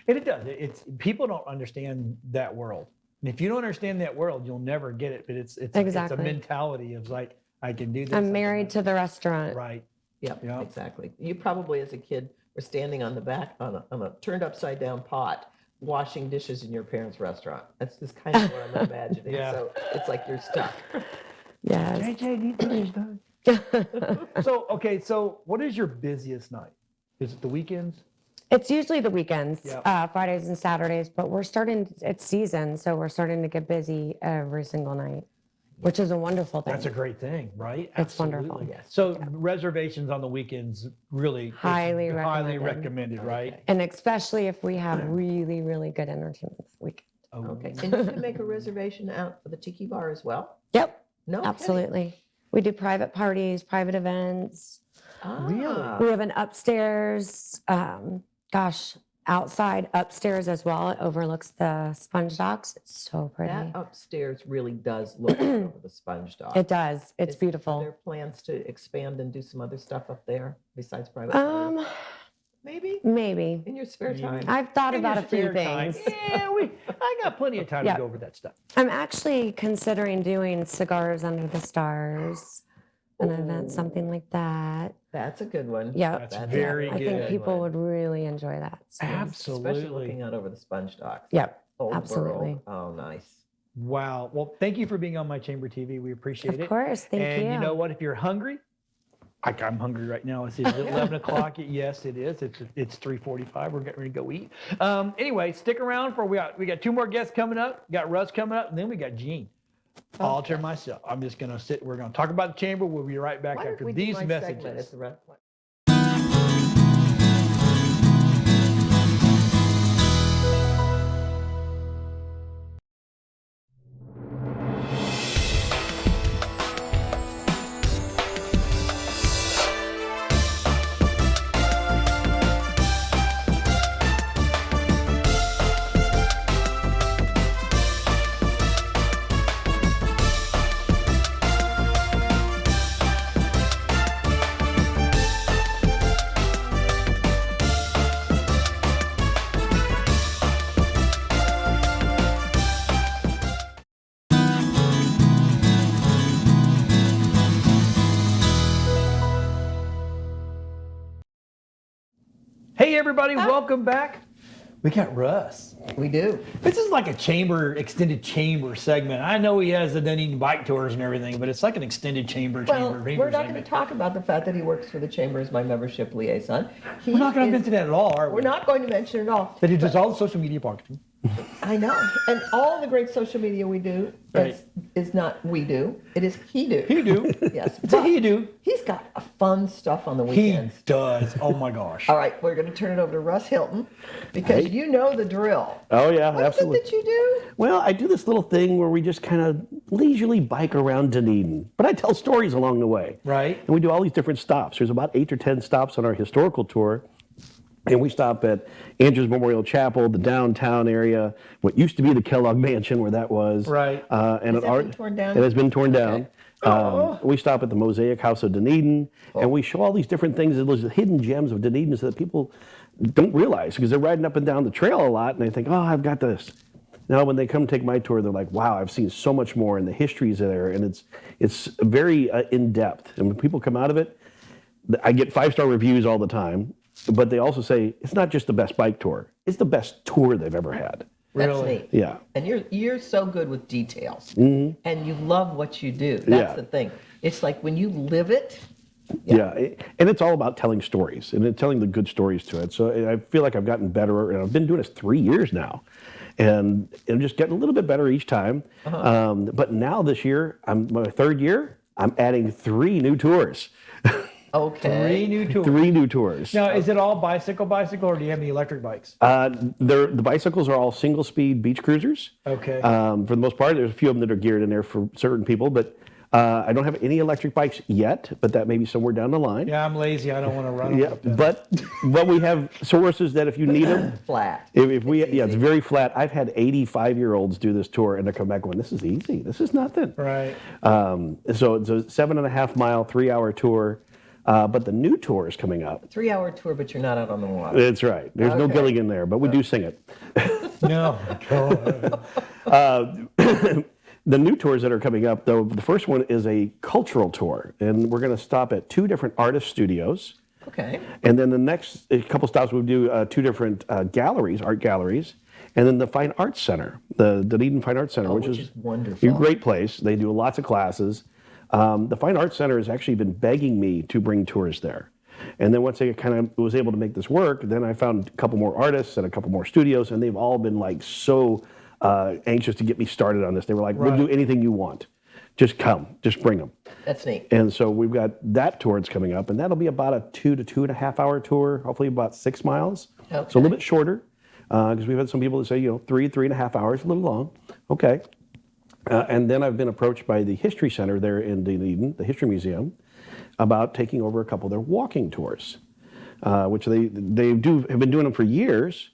it does. It's people don't understand that world. And if you don't understand that world, you'll never get it. But it's Exactly. a mentality of like, I can do this. I'm married to the restaurant. Right. Yep, Yeah. exactly. You probably, as a kid, were standing on the back on a turned upside down pot, washing dishes in your parents' restaurant. That's just kind of what I'm imagining. Yeah. So it's like you're stuck. Yes. JJ, need to finish done. So what is your busiest night? Is it the weekends? It's usually the weekends, Yeah. Fridays and Saturdays, but it's season, so we're starting to get busy every single night, which is a wonderful thing. That's a great thing, right? It's wonderful. Absolutely. So reservations on the weekends really Highly highly recommended. recommended, right? And especially if we have really, really good entertainment that weekend. Okay, and you can make a reservation out for the tiki bar as well? Yep, No kidding. absolutely. We do private parties, private events. Ah, We have an upstairs, outside upstairs as well. It overlooks the sponge docks. It's so pretty. that upstairs really does look out over the sponge dock. It does. It's Are beautiful. there plans to expand and do some other stuff up there besides private parties? Maybe Maybe. in your spare time? I've thought In your about a few spare time. things. Yeah, I got plenty of time Yeah. to go over that stuff. I'm actually considering doing cigars under the stars, an event, something like that. That's a good one. Yeah, That's very I good. think people would really enjoy that. So. Especially Absolutely. looking out over the sponge docks. Yep, Old absolutely. world. Oh, nice. Wow. Well, thank you for being on My Chamber TV. We appreciate it. Of course, thank and you. you know what? If you're hungry, like I'm hungry right now. It's 11 o'clock. Yes, it is. It's 3:45. We're getting ready to go eat. Anyway, stick around for we got two more guests coming up. We got Russ coming up, and then we got Jean. All to myself. I'm just gonna sit. We're gonna talk about the chamber. We'll be right back Why don't after we do these my segment at messages. the red light? Hey everybody, welcome back. We got Russ. We do. This is like a extended chamber segment. I know he has the Dunedin bike tours and everything, but it's like an extended chamber Well, chamber we're not going to segment. talk about the fact that he works for the chamber as my membership liaison. We're not going to mention that at all, are we? We're not going to mention it at all. That he does all the social media marketing. I know. And all the great social media we do Right. is not we do. It is he do. He do. Yes. It's a but he do. He's got fun stuff on the He weekends. does. Oh my gosh. All right, we're going to turn it over to Russ Hilton because you know the drill. Oh, yeah, What is absolutely. it that you do? Well, I do this little thing where we just kind of leisurely bike around Dunedin, but I tell stories along the way. Right. And we do all these different stops. There's about 8 or 10 stops on our historical tour. And we stop at Andrews Memorial Chapel, the downtown area, what used to be the Kellogg Mansion, where that was. Right. And Has that been torn down? It has been torn down. Oh. We stop at the Mosaic House of Dunedin, and we show all these different things, those hidden gems of Dunedin, so that people don't realize, because they're riding up and down the trail a lot, and they think, oh, I've got this. Now, when they come take my tour, they're like, wow, I've seen so much more, and the history's there, and it's very in-depth. And when people come out of it, I get 5-star reviews all the time, but they also say, it's not just the best bike tour, it's the best tour they've ever had. That's Really? neat. Yeah. And you're so good with details. And you love what you do. That's Yeah. the thing. It's like when you live it. Yeah, and it's all about telling stories and telling the good stories to it. So I feel like I've gotten better, and I've been doing this 3 years now, and I'm just getting a little bit better each time. But now this year, my third year, I'm adding 3 new tours. Okay. 3 new tours. 3 new tours. Now, is it all bicycle, or do you have any electric bikes? The bicycles are all single-speed beach cruisers. Okay. For the most part, there's a few of them that are geared in there for certain people, but I don't have any electric bikes yet, but that may be somewhere down the line. Yeah, I'm lazy. I don't want to run. Yeah, but we have sources that if you need them, Flat. if we, It's yeah, it's easy. very flat. I've had 85-year-olds do this tour and they come back going, this is easy. This is nothing. Right. So it's a 7.5-mile, 3-hour tour. But the new tour is coming up. 3-hour tour, but you're not out on the water. That's right. There's no Okay. Gilligan there, but we do sing it. No. The new tours that are coming up, though, the first one is a cultural tour, and we're going to stop at 2 different artist studios. Okay. And then the next couple stops, we'll do 2 different galleries, art galleries, and then the Fine Arts Center, the Dunedin Fine Arts Center, Which is wonderful. a great place. They do lots of classes. The Fine Arts Center has actually been begging me to bring tours there. And then once I kind of was able to make this work, then I found a couple more artists and a couple more studios, and they've all been like so anxious to get me started on this. They were like, we'll do anything you want. Just come, just bring them. That's neat. And so we've got that tour that's coming up, and that'll be about a 2 to 2.5 hour tour, hopefully about 6 miles. Okay. So a little bit shorter, because we've had some people that say, 3.5 hours, a little long. Okay. And then I've been approached by the History Center there in Dunedin, the History Museum, about taking over a couple of their walking tours, which they have been doing them for years,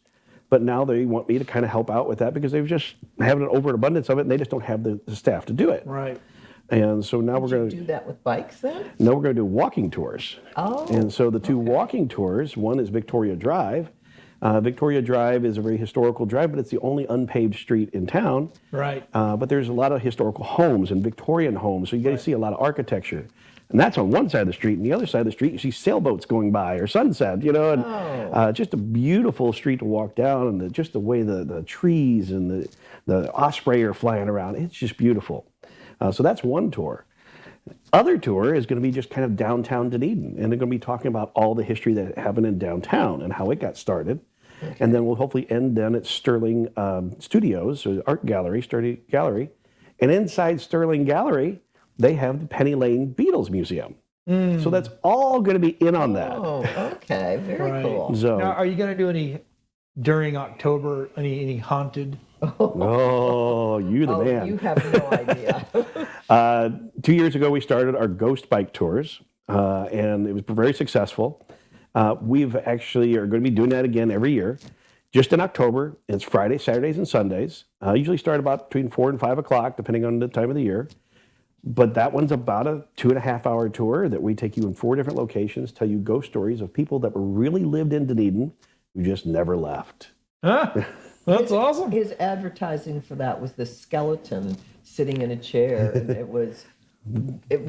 but now they want me to kind of help out with that because they've just have an overabundance of it, and they just don't have the staff to do it. Right. And so now we're going Do to that with bikes then? no, we're going to do walking tours. Oh, And so the two walking tours, one is Victoria Drive. Victoria Drive is a very historical drive, but it's the only unpaved street in town. Right. But there's a lot of historical homes and Victorian homes, so you get to see a lot of architecture. And that's on one side of the street. And the other side of the street, you see sailboats going by or sunset, and just a beautiful street to walk down, and just the way the trees and the osprey are flying around. It's just beautiful. So that's one tour. Other tour is going to be just kind of downtown Dunedin, and they're going to be talking about all the history that happened in downtown and how it got started. Okay. And then we'll hopefully end then at Sterling Studios, or art gallery, Sterling Gallery. And inside Sterling Gallery, they have the Penny Lane Beatles Museum. So that's all going to be in on that. Oh, okay. Very cool. So, Now, are you going to do any during October? Any haunted? oh, you the man. You have no idea. 2 years ago, we started our ghost bike tours, and it was very successful. We've actually are going to be doing that again every year. Just in October, it's Fridays, Saturdays, and Sundays. Usually start about between 4 and 5 o'clock, depending on the time of the year. But that one's about a 2.5 hour tour that we take you in 4 different locations, tell you ghost stories of people that really lived in Dunedin who just never left. Huh? That's awesome. His advertising for that was the skeleton sitting in a chair, and it was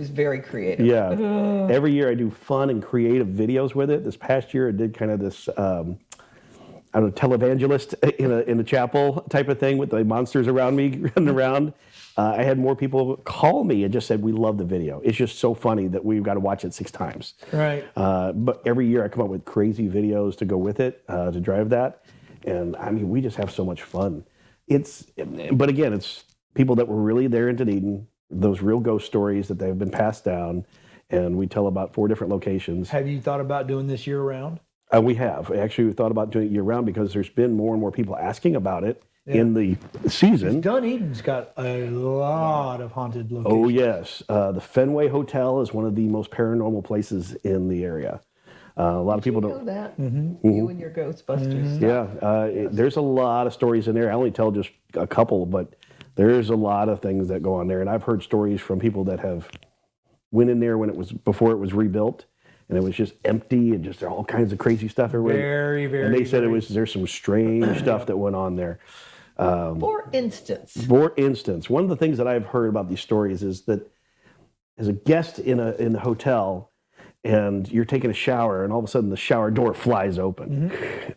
very creative. Yeah. Every year I do fun and creative videos with it. This past year I did kind of this, televangelist in a chapel type of thing with the monsters around me running around. I had more people call me and just said, we love the video. It's just so funny that we've got to watch it 6 times. Right. But every year I come up with crazy videos to go with it, to drive that. And I mean, we just have so much fun. But again, it's people that were really there in Dunedin, those real ghost stories that they've been passed down. And we tell about 4 different locations. Have you thought about doing this year round? We have. Actually, we've thought about doing it year round because there's been more and more people asking about it in the season. Dunedin's got a lot of haunted locations. Oh, yes. The Fenway Hotel is one of the most paranormal places in the area. A lot of people You don't. know that? You and your Ghostbusters. Yeah, there's a lot of stories in there. I only tell just a couple, but there's a lot of things that go on there. And I've heard stories from people that have went in there before it was rebuilt, and it was just empty and just all kinds of crazy stuff everywhere. Very, very. And they said there's some strange stuff that went on there. For instance, one of the things that I've heard about these stories is that as a guest in the hotel, and you're taking a shower, and all of a sudden the shower door flies open.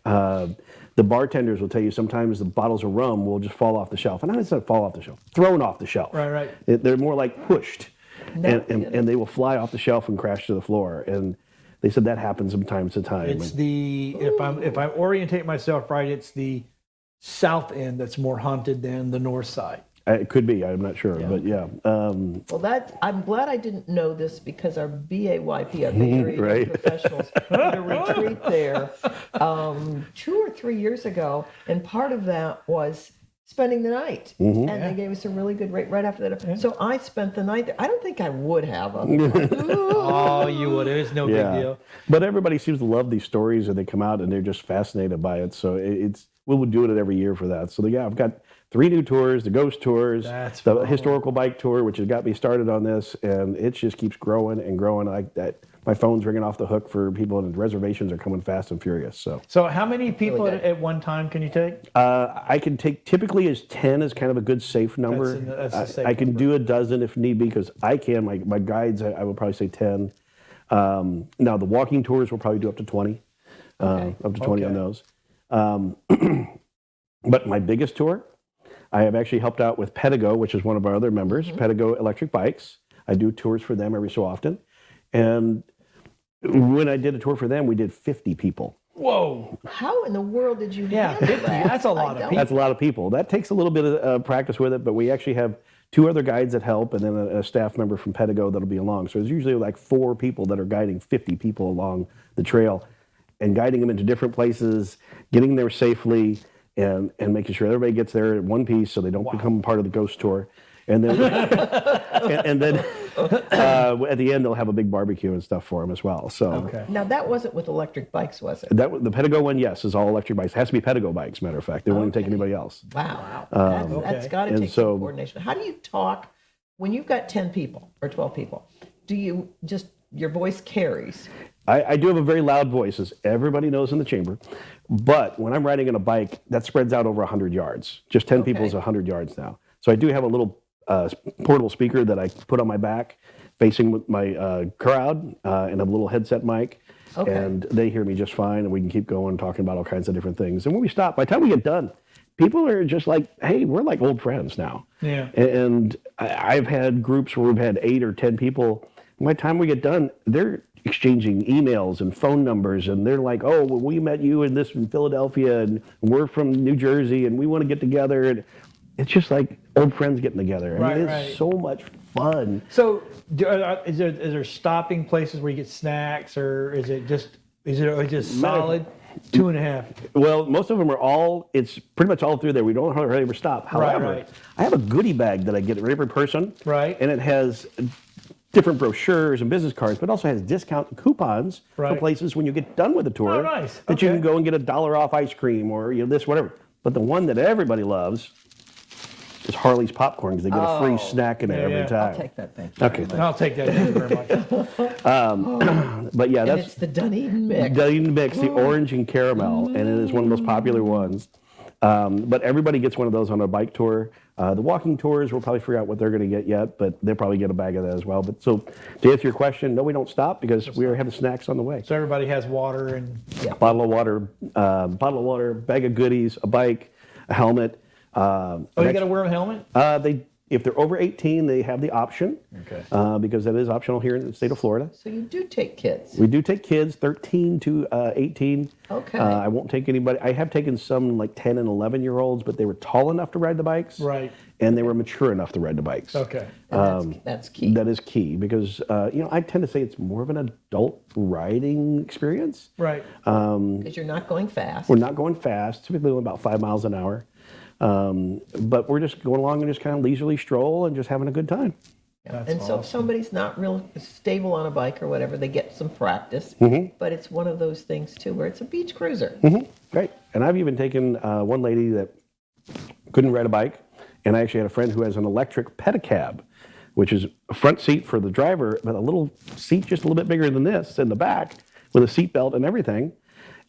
The bartenders will tell you sometimes the bottles of rum will just fall off the shelf. And not necessarily fall off the shelf, thrown off the shelf. Right. They're more like pushed. And they will fly off the shelf and crash to the floor. And they said that happens from time to time. It's if I orientate myself right, it's the south end that's more haunted than the north side. It could be, I'm not sure, but yeah. well, I'm glad I didn't know this because our BAYP, our Bay Area Right. Professionals, did a retreat there 2 or 3 years ago, and part of that was spending the night, and they gave us a really good rate right after that. So I spent the night there. I don't think I would have. Oh, you would. It's no big deal. But everybody seems to love these stories, and they come out and they're just fascinated by it. So we would do it every year for that. So I've got 3 new tours: the ghost tours, That's the fun. historical bike tour, which has got me started on this, and it just keeps growing and growing. Like that, my phone's ringing off the hook for people, and reservations are coming fast and furious. So how many people at one time can you take? I can take typically as 10 is kind of a good safe number. That's a safe I can number. do a dozen if need be because I can. My guides, I would probably say 10. Now the walking tours will probably do up to 20, up to 20 on those. But my biggest tour, I have actually helped out with Pedigo, which is one of our other members, Pedigo Electric Bikes. I do tours for them every so often. And when I did a tour for them, we did 50 people. Whoa. How in the world did you Yeah, handle 50, that? that's a lot I of don't- people. That's a lot of people. That takes a little bit of practice with it, but we actually have 2 other guides that help, and then a staff member from Pedigo that'll be along. So there's usually like 4 people that are guiding 50 people along the trail and guiding them into different places, getting there safely, and making sure everybody gets there in one piece so they don't become part of the ghost tour. And then, and then at the end, they'll have a big barbecue and stuff for them as well. So Okay. Now, that wasn't with electric bikes, was it? the Pedigo one, yes, is all electric bikes. It has to be Pedigo bikes, matter of fact. They won't even take anybody else. Wow. That's Okay. got to And take so- some coordination. How do you talk when you've got 10 people or 12 people? Do you just, your voice carries? I do have a very loud voice, as everybody knows in the chamber. But when I'm riding on a bike, that spreads out over 100 yards. Just 10 people is 100 yards now. So I do have a little portable speaker that I put on my back, facing with my crowd, and a little headset mic. Okay. And they hear me just fine, and we can keep going, talking about all kinds of different things. And when we stop, by the time we get done, people are just like, hey, we're like old friends now. Yeah. And I've had groups where we've had 8 or 10 people. By the time we get done, they're exchanging emails and phone numbers, and they're like, oh, well, we met you in Philadelphia, and we're from New Jersey, and we want to get together. And it's just like old friends getting together. I mean, Right, it's so much fun. So, is there stopping places where you get snacks, or is it just solid 2.5? Well, most of them are it's pretty much all through there. We don't hardly ever stop. However, right. I have a goodie bag that I get for every person. Right. And it has different brochures and business cards, but also has discount coupons for Right. places when you get done with the tour. Oh, nice. That you Okay. can go and get $1 off ice cream or this, whatever. But the one that everybody loves is Harley's popcorn, because they get a free snack in there Yeah, every yeah. time. I'll take that, thank you. Okay. I'll take that. Thank you very much. But yeah, And that's it's the Dunedin mix. Dunedin mix, the orange and caramel, and it is one of the most popular ones. But everybody gets one of those on a bike tour. The walking tours, we'll probably figure out what they're going to get yet, but they'll probably get a bag of that as well. But so to answer your question, no, we don't stop because we are having snacks on the way. So everybody has water and Bottle of water, bag of goodies, a bike, a helmet. you got to wear a helmet. If they're over 18, they have the option. Okay. Because that is optional here in the state of Florida. So you do take kids. We do take kids, 13 to 18. Okay. I won't take anybody. I have taken some like 10 and 11-year-olds, but they were tall enough to ride the bikes. Right. And they were mature enough to ride the bikes. Okay. And that's key. That is key because, I tend to say it's more of an adult riding experience. Right. Because you're not going fast. We're not going fast, typically only about 5 miles an hour. But we're just going along and just kind of leisurely stroll and just having a good time. And so if somebody's not real stable on a bike or whatever, they get some practice. But it's one of those things too where it's a beach cruiser. Great. And I've even taken one lady that couldn't ride a bike, and I actually had a friend who has an electric pedicab, which is a front seat for the driver, but a little seat just a little bit bigger than this in the back with a seat belt and everything.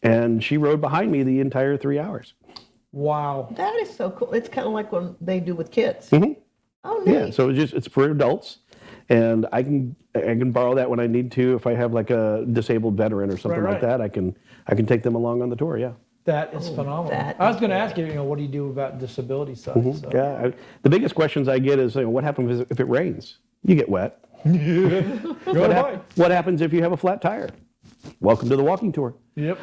And she rode behind me the entire 3 hours. Wow. That is so cool. It's kind of like what they do with kids. Oh, neat. Yeah, so it's for adults, and I can borrow that when I need to. If I have like a disabled veteran or something Right, like that, I can take them along on the tour. Yeah. That is phenomenal. that I was is going to ask you, what do you do about disability side? So. Yeah. The biggest questions I get is, what happens if it rains? You get wet. What happens if you have a flat tire? Welcome to the walking tour. Yep.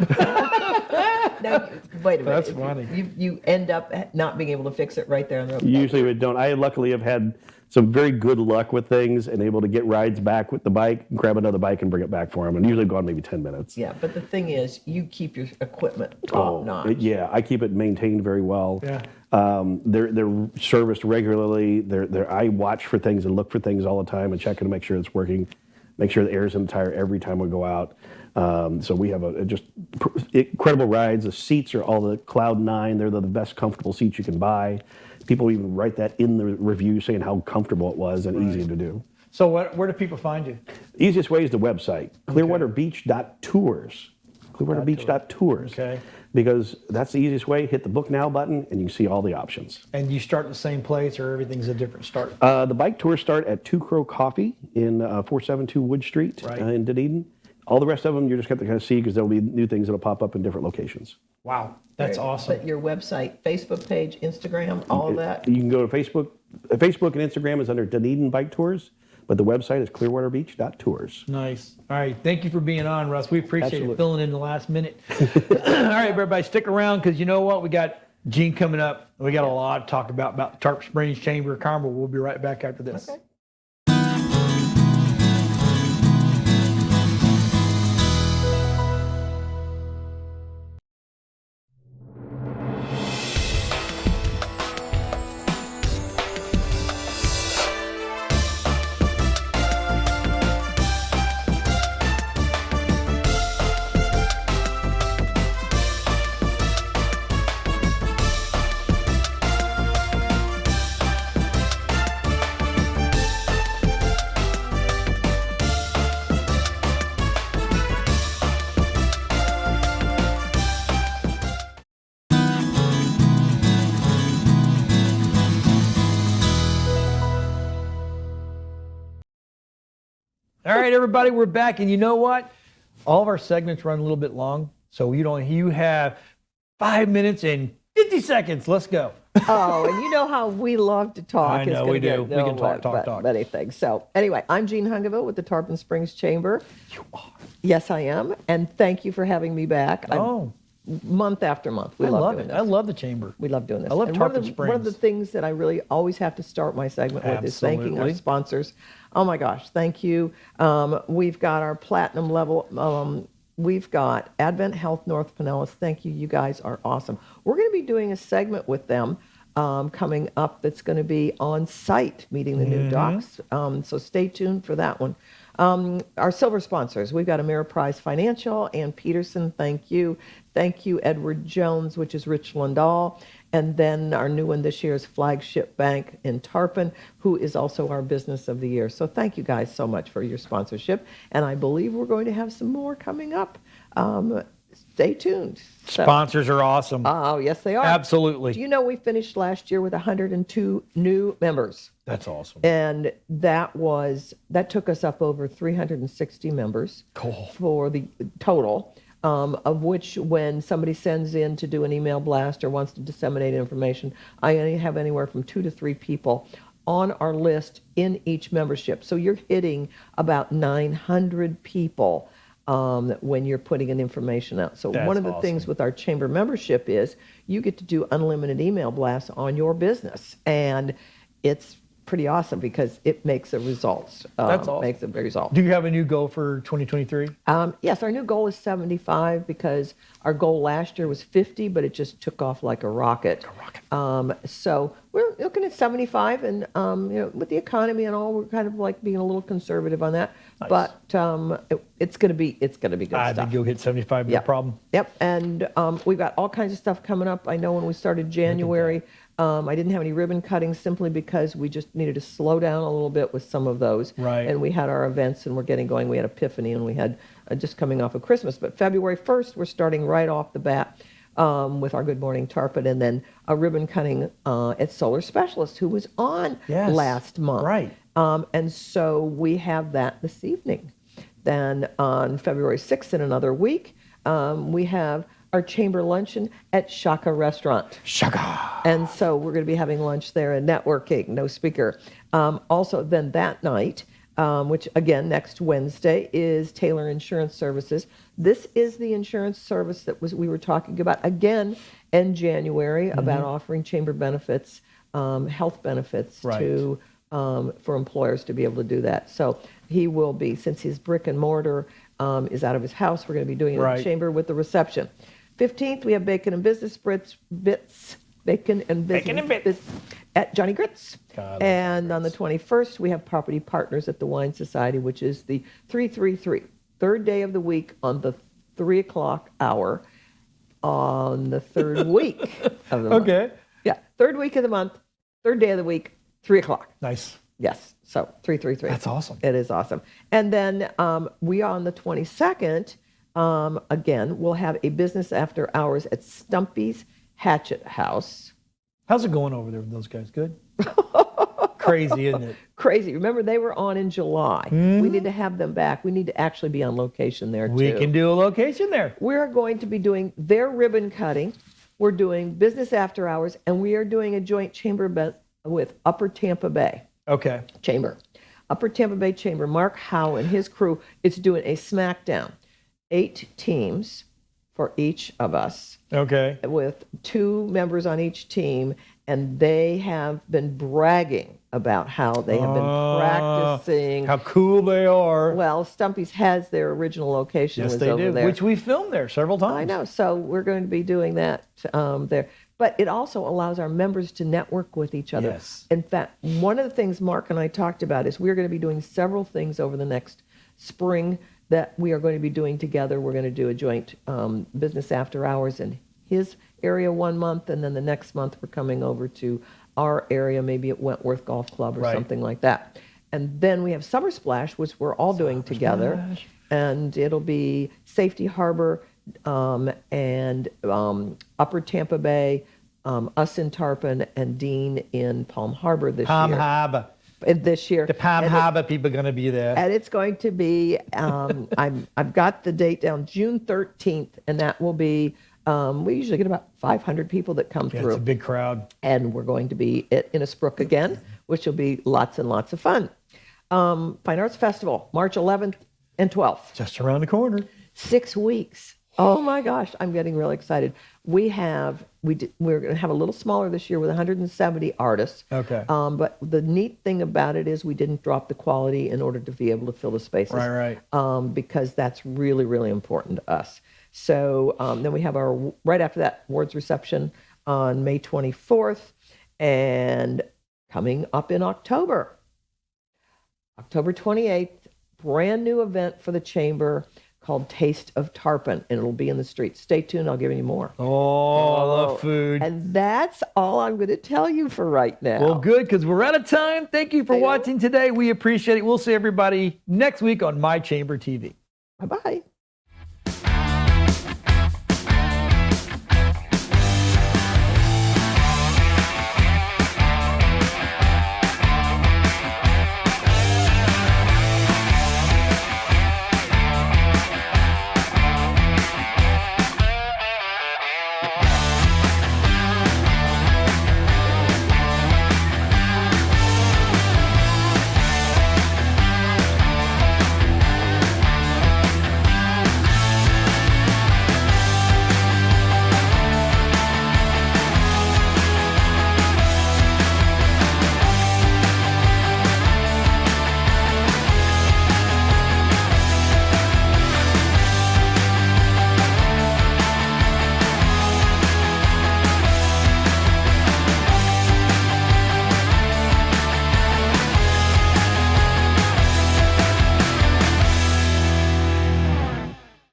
Now, wait a minute. That's funny. You end up not being able to fix it right there on the road. Usually we don't. I luckily have had some very good luck with things and able to get rides back with the bike, grab another bike and bring it back for them, and usually gone maybe 10 minutes. Yeah, but the thing is, you keep your equipment top notch. Yeah, I keep it maintained very well. Yeah. They're serviced regularly. I watch for things and look for things all the time and check to make sure it's working, make sure the air's in the tire every time we go out. So we have just incredible rides. The seats are all the Cloud 9. They're the best comfortable seats you can buy. People even write that in the review saying how comfortable it was and easy to do. So where do people find you? Easiest way is the website, clearwaterbeach.tours. Clearwaterbeach.tours. Okay. Because that's the easiest way. Hit the book now button and you can see all the options. And you start at the same place, or everything's a different start? The bike tours start at Two Crow Coffee in 472 Wood Street in Dunedin. All the rest of them, you're just going to kind of see because there'll be new things that'll pop up in different locations. Wow, that's awesome. But your website, Facebook page, Instagram, all of that. You can go to Facebook. Facebook and Instagram is under Dunedin Bike Tours, But the website is clearwaterbeach.tours. Nice. All right. Thank you for being on, Russ. We appreciate Absolutely. it filling in the last minute. All right, everybody, stick around because you know what? We got Gene coming up. We got a lot to talk about Tarp Springs Chamber of Commerce. We'll be right back after this. Okay. All right, everybody, we're back. And you know what? All of our segments run a little bit long. So you have 5 minutes and 50 seconds. Let's go. Oh, and you know how we love to talk. I know, It's gonna we get do. We can talk, nowhere, talk. but anything. So anyway, I'm Jean Hungiville with the Tarpon Springs Chamber. You are. Yes, I am. And thank you for having me back. Oh, Month after month. We I love love doing it. this. I love the chamber. We love doing this. I love And Tarpon one of the Springs. things that I really always have to start my segment with is thanking our Absolutely. sponsors. Oh my gosh, thank you. We've got our platinum level. We've got Advent Health North Pinellas. Thank you. You guys are awesome. We're going to be doing a segment with them coming up that's going to be on site meeting the new docs. So stay tuned for that one. Our silver sponsors, we've got Ameriprise Financial, Ann Peterson, thank you. Thank you, Edward Jones, which is Rich Lindahl. And then our new one this year is Flagship Bank in Tarpon, who is also our Business of the Year. So thank you guys so much for your sponsorship. And I believe we're going to have some more coming up. Stay tuned. So, Sponsors are awesome. oh, yes, they are. Absolutely. Do you know we finished last year with 102 new members? That's awesome. And that took us up over 360 members Cool. for the total, of which when somebody sends in to do an email blast or wants to disseminate information, I only have anywhere from 2 to 3 people on our list in each membership. So you're hitting about 900 people when you're putting an information out. So That's one of the awesome. things with our chamber membership is you get to do unlimited email blasts on your business. And it's pretty awesome because it makes a result. That's awesome. Makes a result. Do you have a new goal for 2023? Yes, our new goal is 75 because our goal last year was 50, but it just took off like a rocket. So we're looking at 75, and with the economy and all, we're kind of like being a little conservative on that. Nice. But it's going to be good I stuff. think you'll hit 75, no Yep. problem. Yep, and we've got all kinds of stuff coming up. I know when we started January, I didn't have any ribbon cutting simply because we just needed to slow down a little bit with some of those. Right. And we had our events and we're getting going. We had Epiphany and we had just coming off of Christmas. But February 1st, we're starting right off the bat with our Good Morning Tarpon and then a ribbon cutting at Solar Specialist, who was on Yes. last month. Right. And so we have that this evening. Then on February 6th, in another week, we have our chamber luncheon at Shaka Restaurant. Shaka. And so we're going to be having lunch there and networking, no speaker. Also, then that night, which again, next Wednesday, is Taylor Insurance Services. This is the insurance service that we were talking about again in January about offering chamber benefits, health benefits Right. to for employers to be able to do that. So he will be, since his brick and mortar is out of his house, we're going to be doing it in Right. the chamber with the reception. 15th, we have Bacon and Business Bits at Johnny Grits. God, And on the 21st, we have Property Partners at the Wine Society, which is the 333, third day of the week on the 3 o'clock hour on the third week of the month. Okay. Yeah, third week of the month, third day of the week, 3 o'clock. Nice. Yes, so 333. That's awesome. It is awesome. And then we are on the 22nd. Again, we'll have a business after hours at Stumpy's Hatchet House. How's it going over there with those guys? Good? Crazy, isn't it? Crazy. Remember, they were on in July. We need to have them back. We need to actually be on location there, too. We can do a location there. We're going to be doing their ribbon cutting. We're doing business after hours, and we are doing a joint chamber event with Upper Tampa Bay Okay. Chamber. Upper Tampa Bay Chamber, Mark Howe and his crew is doing a smackdown. 8 teams for each of us, Okay. with 2 members on each team, and they have been bragging about how they have been practicing. How cool they are. Well, Stumpy's has their original location Yes, was they over do. there. Which we filmed there several times. I know. So we're going to be doing that there. But it also allows our members to network with each other. Yes. In fact, one of the things Mark and I talked about is we're going to be doing several things over the next spring that we are going to be doing together. We're going to do a joint business after hours in his area one month, and then the next month we're coming over to our area, maybe at Wentworth Golf Club or Right. something like that. And then we have Summer Splash, which we're all doing together. Splash. And it'll be Safety Harbor and Upper Tampa Bay, us in Tarpon, and Dean in Palm Harbor this Palm year. Harbor. This year. The Palm And Harbor people are going to be there. and it's going to be, I've got the date down, June 13th, and that will be, we usually get about 500 people that come Yeah, through. it's a big crowd. And we're going to be at Innisbrook again, which will be lots and lots of fun. Fine Arts Festival, March 11th and 12th. Just around the corner. 6 weeks. Oh my gosh, I'm getting really excited. We're going to have a little smaller this year with 170 artists. Okay. But the neat thing about it is we didn't drop the quality in order to be able to fill the spaces. Right. Because that's really, really important to us. So then we have right after that, awards reception on May 24th. And coming up in October 28th, brand new event for the Chamber called Taste of Tarpon, and it'll be in the streets. Stay tuned, I'll give you more. Oh, I love food. And that's all I'm going to tell you for right now. Well, good, because we're out of time. Thank you for I know. watching today. We appreciate it. We'll see everybody next week on My Chamber TV. Bye-bye.